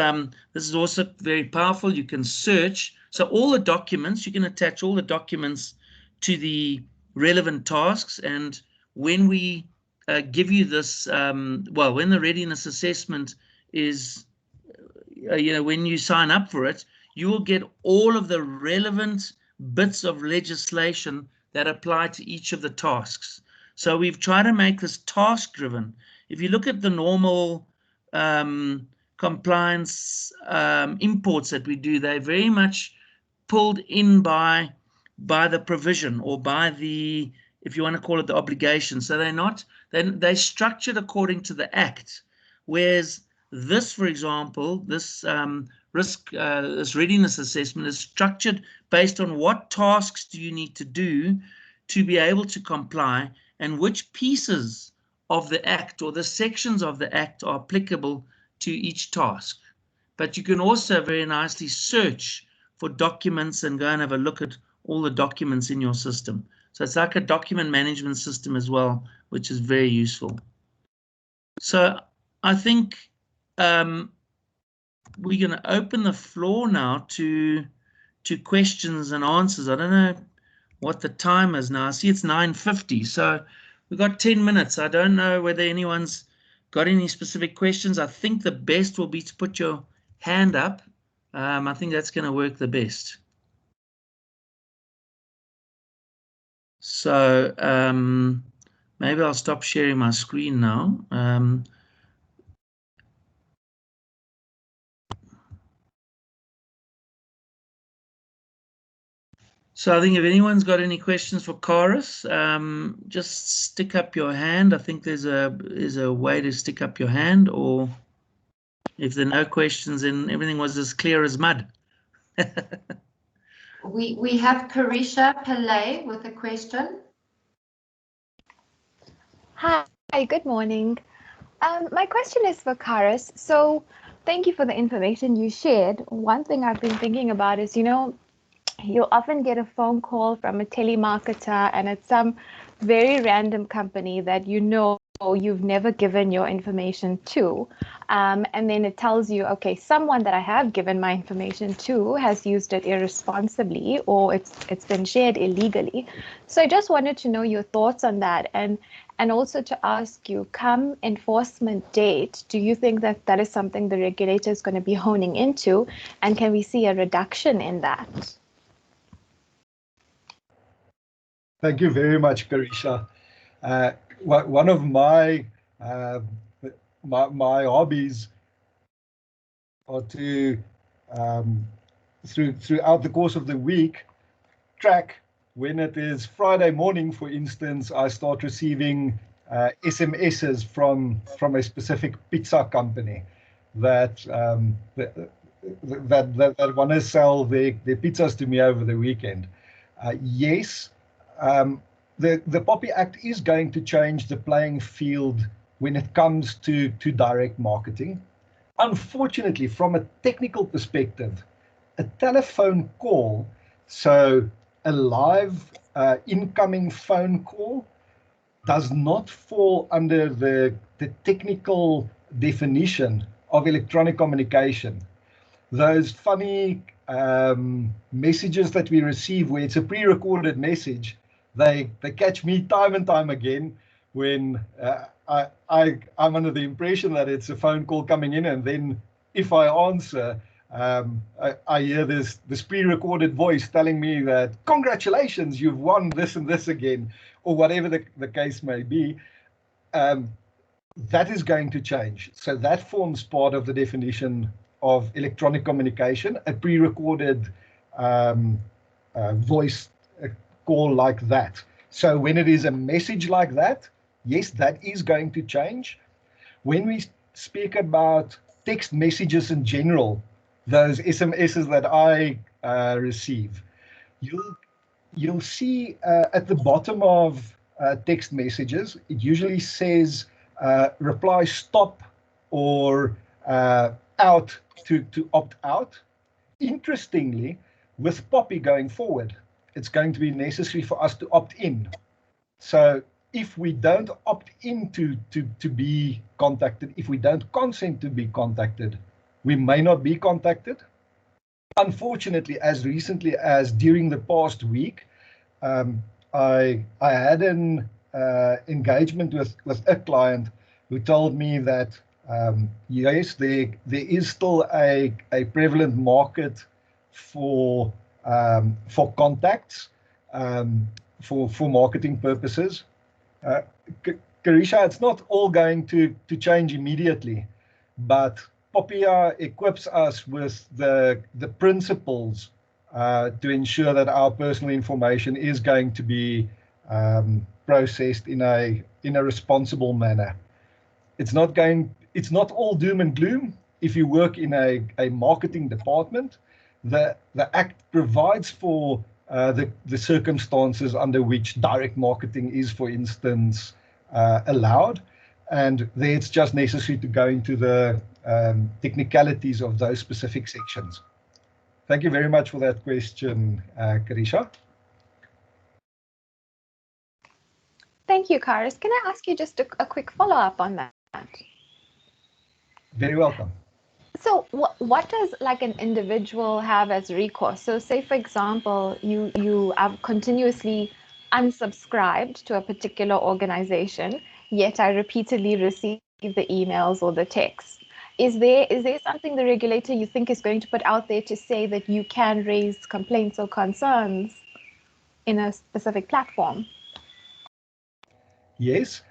[SPEAKER 1] is also very powerful. You can search. So all the documents, you can attach all the documents to the relevant tasks. And when we give you this, well, when the readiness assessment is, you know, when you sign up for it, you will get all of the relevant bits of legislation that apply to each of the tasks. So we've tried to make this task driven. If you look at the normal compliance imports that we do, they're very much pulled in by the provision, or by the, if you want to call it, the obligation. So they're not, they're structured according to the Act, whereas this, for example, this this readiness assessment is structured based on what tasks do you need to do to be able to comply, and which pieces of the Act or the sections of the Act are applicable to each task. But you can also very nicely search for documents and go and have a look at all the documents in your system. So it's like a document management system as well, which is very useful. So I think we're going to open the floor now to questions and answers. I don't know what the time is now. I see it's 9:50, so we've got 10 minutes. I don't know whether anyone's got any specific questions. I think the best will be to put your hand up. I think that's going to work the best. So maybe I'll stop sharing my screen now. So I think if anyone's got any questions for Karus, just stick up your hand. I think there's a way to stick up your hand, or if there are no questions, then everything was as clear as mud.
[SPEAKER 4] We have Carisha Pillay with a question.
[SPEAKER 5] Hi, good morning. My question is for Karus. So thank you for the information you shared. One thing I've been thinking about is, you know, you often get a phone call from a telemarketer, and it's some very random company that you know you've never given your information to. And then it tells you, okay, someone that I have given my information to has used it irresponsibly, or it's been shared illegally. So I just wanted to know your thoughts on that, and also to ask you, come enforcement date, do you think that that is something the regulator is going to be honing into, and can we see a reduction in that?
[SPEAKER 2] Thank you very much, Carisha. One of my my hobbies are to, throughout the course of the week, track when it is Friday morning, for instance, I start receiving SMSs from a specific pizza company that that want to sell their pizzas to me over the weekend. Yes. The POPIA Act is going to change the playing field when it comes to direct marketing. Unfortunately, from a technical perspective, a telephone call, so a live incoming phone call, does not fall under the technical definition of electronic communication. Those funny messages that we receive where it's a pre-recorded message, they catch me time and time again when I'm under the impression that it's a phone call coming in, and then if I answer, I hear this pre-recorded voice telling me that congratulations, you've won this and this again, or whatever the case may be. That is going to change. So that forms part of the definition of electronic communication, a pre-recorded voice call like that. So when it is a message like that, yes, that is going to change. When we speak about text messages in general, those SMSs that I receive, you'll see at the bottom of text messages, it usually says reply stop or out to opt out. Interestingly, with POPIA going forward, it's going to be necessary for us to opt in. So if we don't opt in to be contacted, if we don't consent to be contacted, we may not be contacted. Unfortunately, as recently as during the past week, I had an engagement with a client who told me that yes, there is still a prevalent market for contacts for marketing purposes. Karisha, it's not all going to change immediately, but POPIA equips us with the principles to ensure that our personal information is going to be processed in a responsible manner. It's not all doom and gloom. If you work in a marketing department, the Act provides for the circumstances under which direct marketing is, for instance, allowed, and there it's just necessary to go into the technicalities of those specific sections. Thank you very much for that question, Karisha.
[SPEAKER 5] Thank you, Karus. Can I ask you just a quick follow-up on that?
[SPEAKER 2] Very welcome.
[SPEAKER 5] So what does like an individual have as recourse? So say, for example, you have continuously unsubscribed to a particular organization, yet I repeatedly receive the emails or the texts. Is there something the regulator you think is going to put out there to say that you can raise complaints or concerns in a specific platform?
[SPEAKER 2] Yes.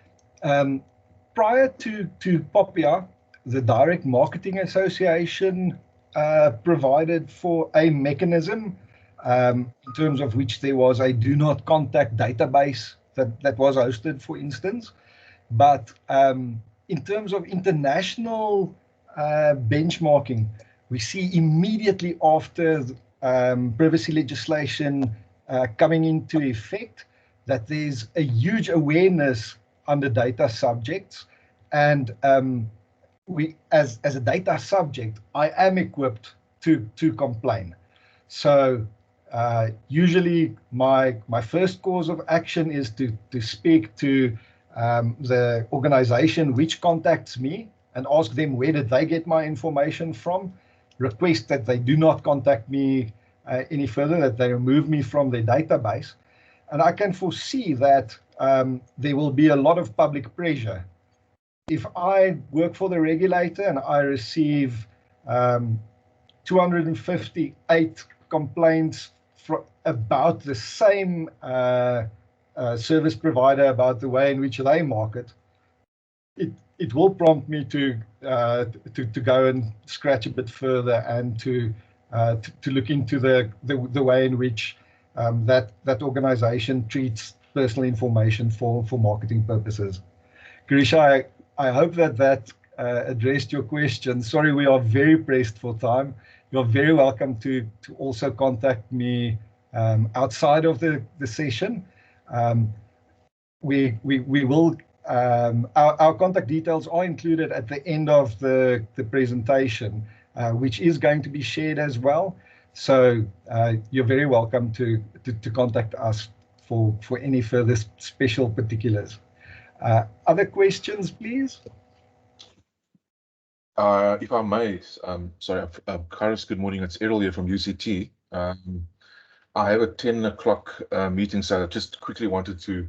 [SPEAKER 2] Prior to POPIA, the Direct Marketing Association provided for a mechanism in terms of which there was a do not contact database that was hosted, for instance. But in terms of international benchmarking, we see immediately after privacy legislation coming into effect that there's a huge awareness under data subjects, and we, as a data subject, I am equipped to complain. So usually my first course of action is to speak to the organization which contacts me and ask them where did they get my information from, request that they do not contact me any further, that they remove me from their database. And I can foresee that there will be a lot of public pressure. If I work for the regulator and I receive 258 complaints about the same service provider, about the way in which they market, it will prompt me to go and scratch a bit further and to look into the way in which that organization treats personal information for marketing purposes. Karisha, I hope that addressed your question. Sorry, we are very pressed for time. You're very welcome to also contact me outside of the session. We will, our contact details are included at the end of the presentation, which is going to be shared as well. So you're very welcome to contact us for any further special particulars. Other questions, please?
[SPEAKER 6] If I may, sorry, Karus, good morning. It's Errol here from UCT. I have a 10 o'clock meeting, so I just quickly wanted to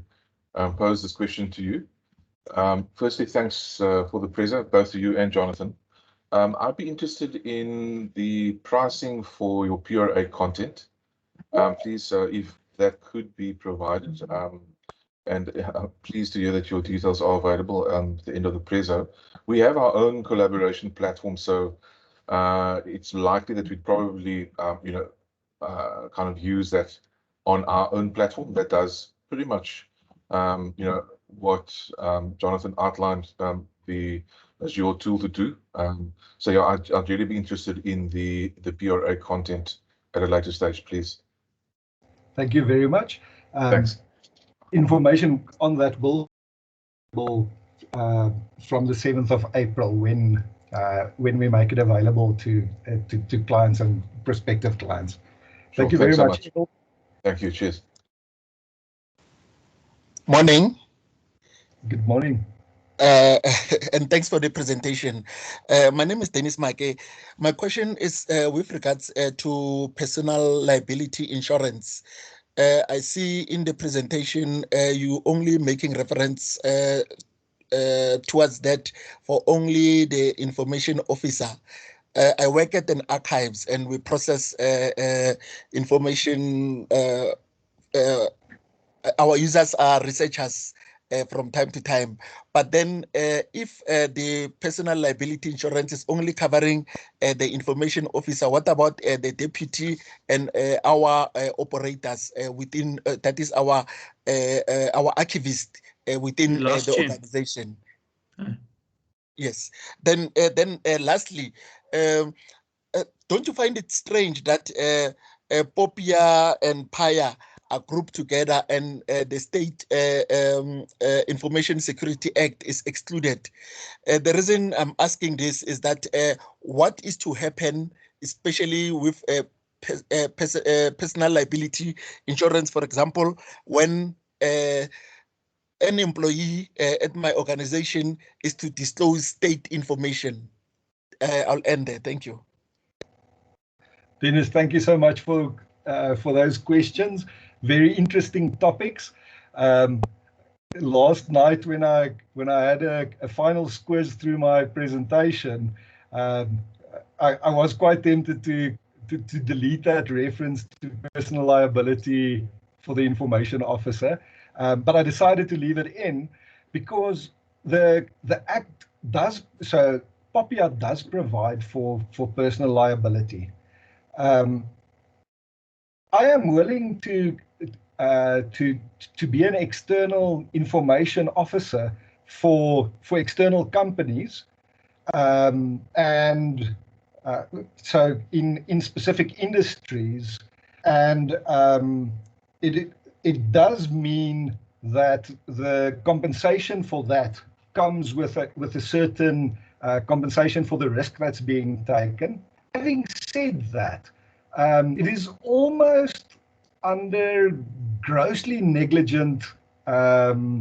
[SPEAKER 6] pose this question to you. Firstly, thanks for the present, both to you and Jonathan. I'd be interested in the pricing for your PRA content. Please, if that could be provided, and pleased to hear that your details are available at the end of the preso. We have our own collaboration platform, so it's likely that we'd probably, kind of use that on our own platform that does pretty much, what Jonathan outlined as your tool to do. So yeah, I'd really be interested in the PRA content at a later stage, please.
[SPEAKER 2] Thank you very much.
[SPEAKER 6] Thanks.
[SPEAKER 2] Information on that will from the 7th of April when we make it available to clients and prospective clients. Thank you very much.
[SPEAKER 6] Thank you. Cheers.
[SPEAKER 7] Morning.
[SPEAKER 2] Good morning.
[SPEAKER 7] And thanks for the presentation. My name is Dennis Make. My question is with regards to personal liability insurance. I see in the presentation you only making reference towards that for only the information officer. I work at an archives and we process information. Our users are researchers from time to time. But then if the personal liability insurance is only covering the information officer, what about the deputy and our operators within, that is our archivist within the organization? Yes. Then lastly, don't you find it strange that POPIA and PIA are grouped together and the State Information Security Act is excluded? The reason I'm asking this is that what is to happen, especially with personal liability insurance, for example, when an employee at my organization is to disclose state information? I'll end there. Thank you.
[SPEAKER 2] Dennis, thank you so much for those questions. Very interesting topics. Last night when I had a final squiz through my presentation, I was quite tempted to delete that reference to personal liability for the information officer, but I decided to leave it in because the Act does, so POPIA does provide for personal liability. I am willing to be an external information officer for external companies, and so in specific industries, and it does mean that the compensation for that comes with a certain compensation for the risk that's being taken. Having said that, it is almost under grossly negligent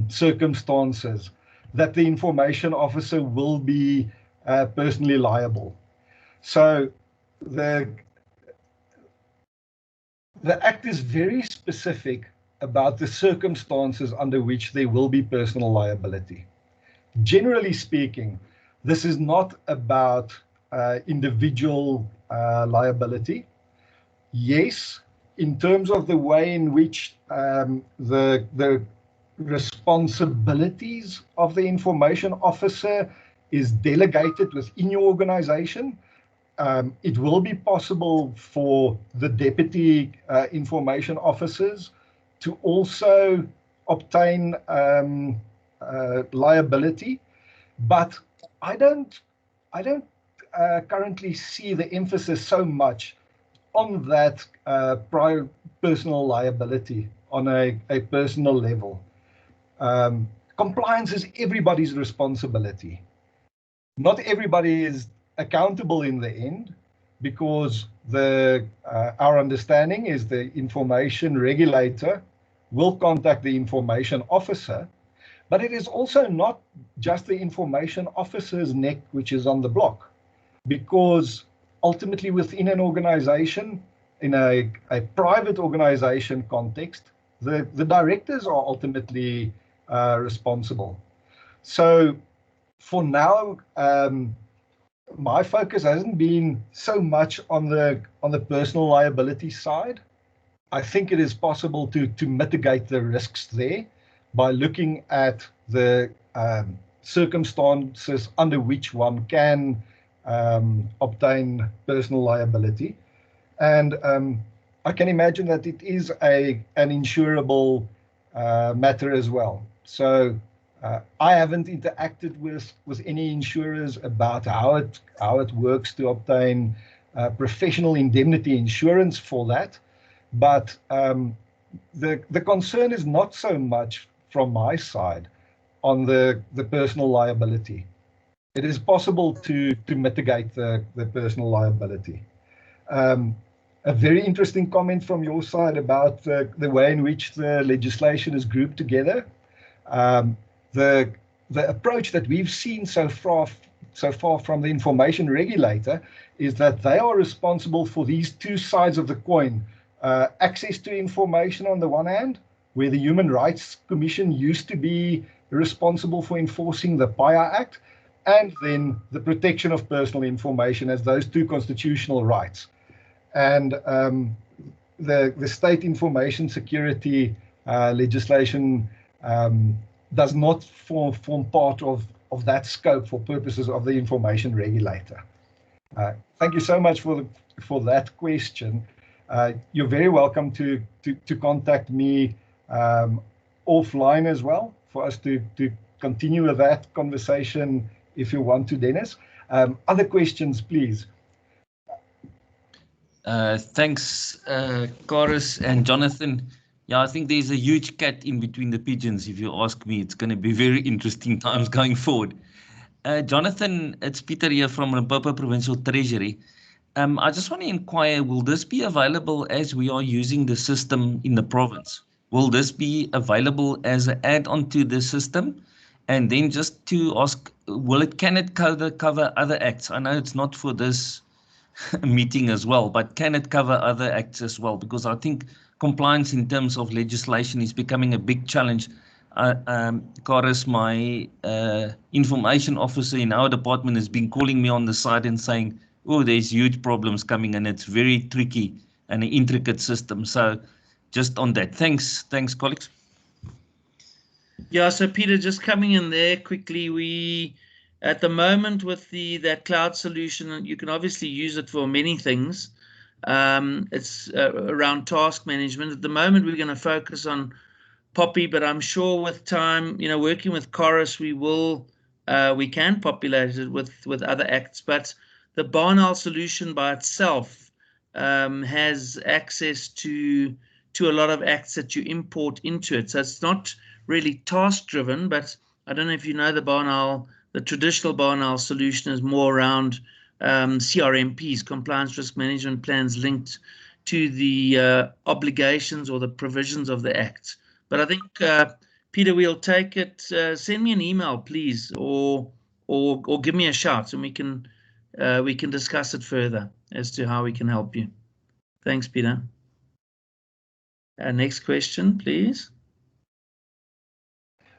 [SPEAKER 2] circumstances that the information officer will be personally liable. So the Act is very specific about the circumstances under which there will be personal liability. Generally speaking, this is not about individual liability. Yes, in terms of the way in which the responsibilities of the information officer is delegated within your organization, it will be possible for the deputy information officers to also obtain liability, but I don't currently see the emphasis so much on that prior personal liability on a personal level. Compliance is everybody's responsibility. Not everybody is accountable in the end, because our understanding is the information regulator will contact the information officer, but it is also not just the information officer's neck which is on the block, because ultimately within an organization, in a private organization context, the directors are ultimately responsible. So for now, my focus hasn't been so much on the personal liability side. I think it is possible to mitigate the risks there by looking at the circumstances under which one can obtain personal liability. And I can imagine that it is an insurable matter as well. So I haven't interacted with any insurers about how it works to obtain professional indemnity insurance for that. But the concern is not so much from my side on the personal liability. It is possible to mitigate the personal liability. A very interesting comment from your side about the way in which the legislation is grouped together. The approach that we've seen so far from the information regulator is that they are responsible for these two sides of the coin. Access to information on the one hand, where the Human Rights Commission used to be responsible for enforcing the POPIA Act, and then the protection of personal information as those two constitutional rights. And the state information security legislation does not form part of that scope for purposes of the information regulator. Thank you so much for that question. You're very welcome to contact me offline as well for us to continue with that conversation if you want to, Dennis. Other questions, please.
[SPEAKER 8] Thanks, Karus and Jonathan. Yeah, I think there's a huge cat in between the pigeons. If you ask me, it's going to be very interesting times going forward. Jonathan, it's Peter here from Limpopo Provincial Treasury. I just want to inquire, will this be available as we are using the system in the province? Will this be available as an add-on to the system? And then just to ask, can it cover other acts? I know it's not for this meeting as well, but can it cover other acts as well? Because I think compliance in terms of legislation is becoming a big challenge. Karus, my information officer in our department, has been calling me on the side and saying, oh, there's huge problems coming and it's very tricky and an intricate system. So just on that, thanks, colleagues.
[SPEAKER 1] Yeah, so Peter, just coming in there quickly, we at the moment with that cloud solution, you can obviously use it for many things. It's around task management. At the moment, we're going to focus on POPI, but I'm sure with time, working with Karus, we can populate it with other acts. But the BarnOwl solution by itself has access to a lot of acts that you import into it. So it's not really task driven, but I don't know if you know the traditional BarnOwl solution is more around CRMPs, compliance risk management plans linked to the obligations or the provisions of the act. But I think, Peter, we'll take it. Send me an email, please, or give me a shout, and we can discuss it further as to how we can help you. Thanks, Peter. Next question, please.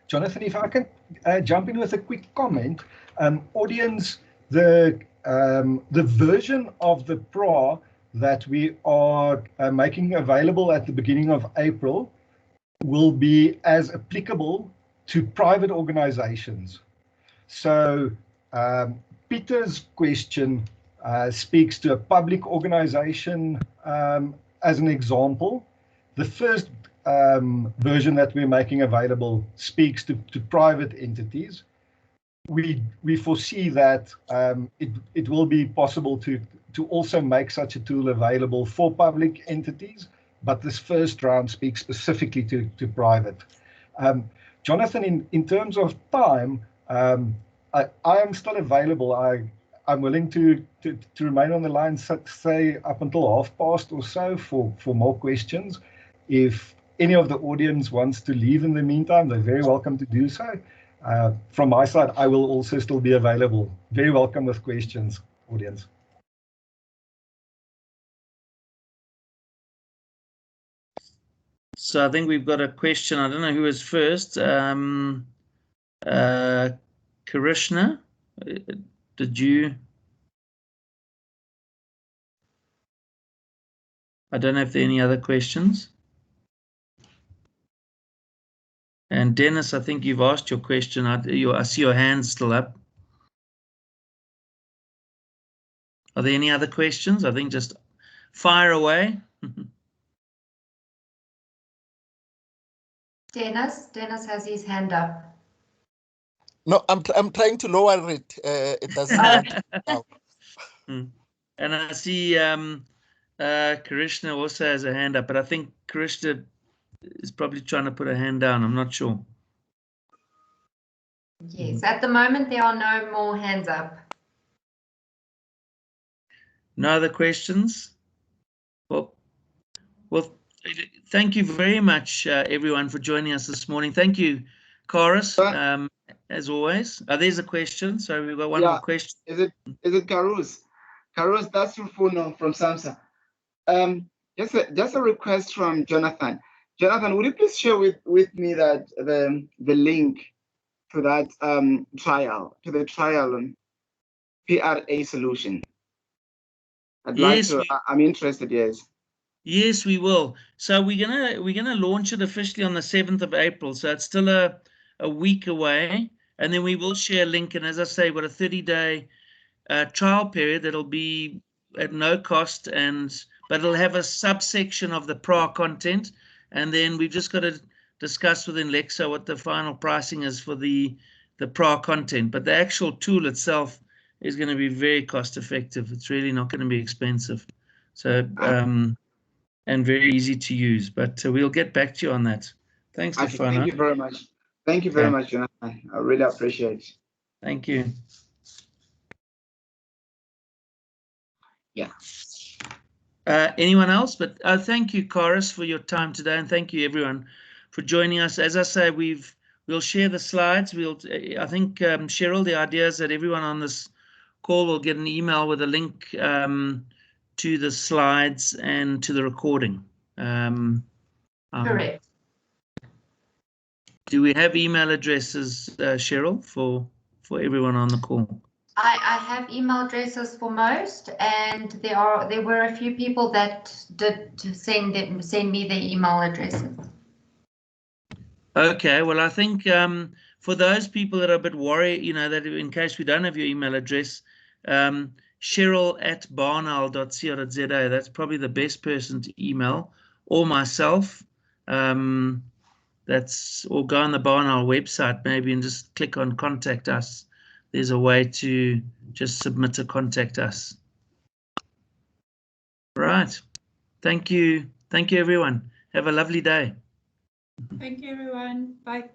[SPEAKER 2] Jonathan, if I can jump in with a quick comment. Audience, the version of the PRA that we are making available at the beginning of April will be as applicable to private organizations. So Peter's question speaks to a public organization as an example. The first version that we're making available speaks to private entities. We foresee that it will be possible to also make such a tool available for public entities, but this first round speaks specifically to private. Jonathan, in terms of time, I am still available. I'm willing to remain on the line, say up until past or so for more questions. If any of the audience wants to leave in the meantime, they're very welcome to do so. From my side, I will also still be available. Very welcome with questions, audience.
[SPEAKER 1] So I think we've got a question. I don't know who is first. Karishna, did you? I don't know if there are any other questions. And Dennis, I think you've asked your question. I see your hand still up. Are there any other questions? I think just fire away.
[SPEAKER 4] Dennis has his hand up.
[SPEAKER 7] No, I'm trying to lower it. It doesn't want to now.
[SPEAKER 1] And I see Karishna also has a hand up, but I think Karishna is probably trying to put a hand down. I'm not sure.
[SPEAKER 4] Yes, at the moment there are no more hands up.
[SPEAKER 1] No other questions? Well, thank you very much, everyone, for joining us this morning. Thank you, Karus, as always. There's a question. So we've got one more question.
[SPEAKER 3] Is it Karus? Karus, that's your phone from Samsung. Just a request from Jonathan. Jonathan, would you please share with me that the link to that trial on PRA solution? I'm interested, yes.
[SPEAKER 1] Yes, we will. So we're gonna launch it officially on the 7th of April. So it's still a week away, and then we will share a link. And as I say, we've got a 30-day trial period that'll be at no cost, but it'll have a subsection of the PRA content, and then we've just got to discuss within Lexo what the final pricing is for the PRA content. But the actual tool itself is going to be very cost effective. It's really not going to be expensive. So and very easy to use, but we'll get back to you on that. Thanks, Stefano.
[SPEAKER 3] Thank you very much. Thank you very much, Jonathan. I really appreciate it.
[SPEAKER 1] Thank you.
[SPEAKER 3] Yeah.
[SPEAKER 1] Anyone else? But thank you, Karus, for your time today, and thank you everyone for joining us. As I say, we'll share the slides. I think Cheryl, the idea is that everyone on this call will get an email with a link to the slides and to the recording.
[SPEAKER 4] Correct.
[SPEAKER 1] Do we have email addresses, Cheryl, for everyone on the call?
[SPEAKER 4] I have email addresses for most, and there were a few people that did send me their email addresses.
[SPEAKER 1] Okay, well, I think for those people that are a bit worried, that in case we don't have your email address, Cheryl@barnowl.co.za, that's probably the best person to email, or myself. Or go on the BarnOwl website maybe and just click on contact us. There's a way to just submit a contact us. Right. Thank you. Thank you, everyone. Have a lovely day.
[SPEAKER 9] Thank you, everyone. Bye.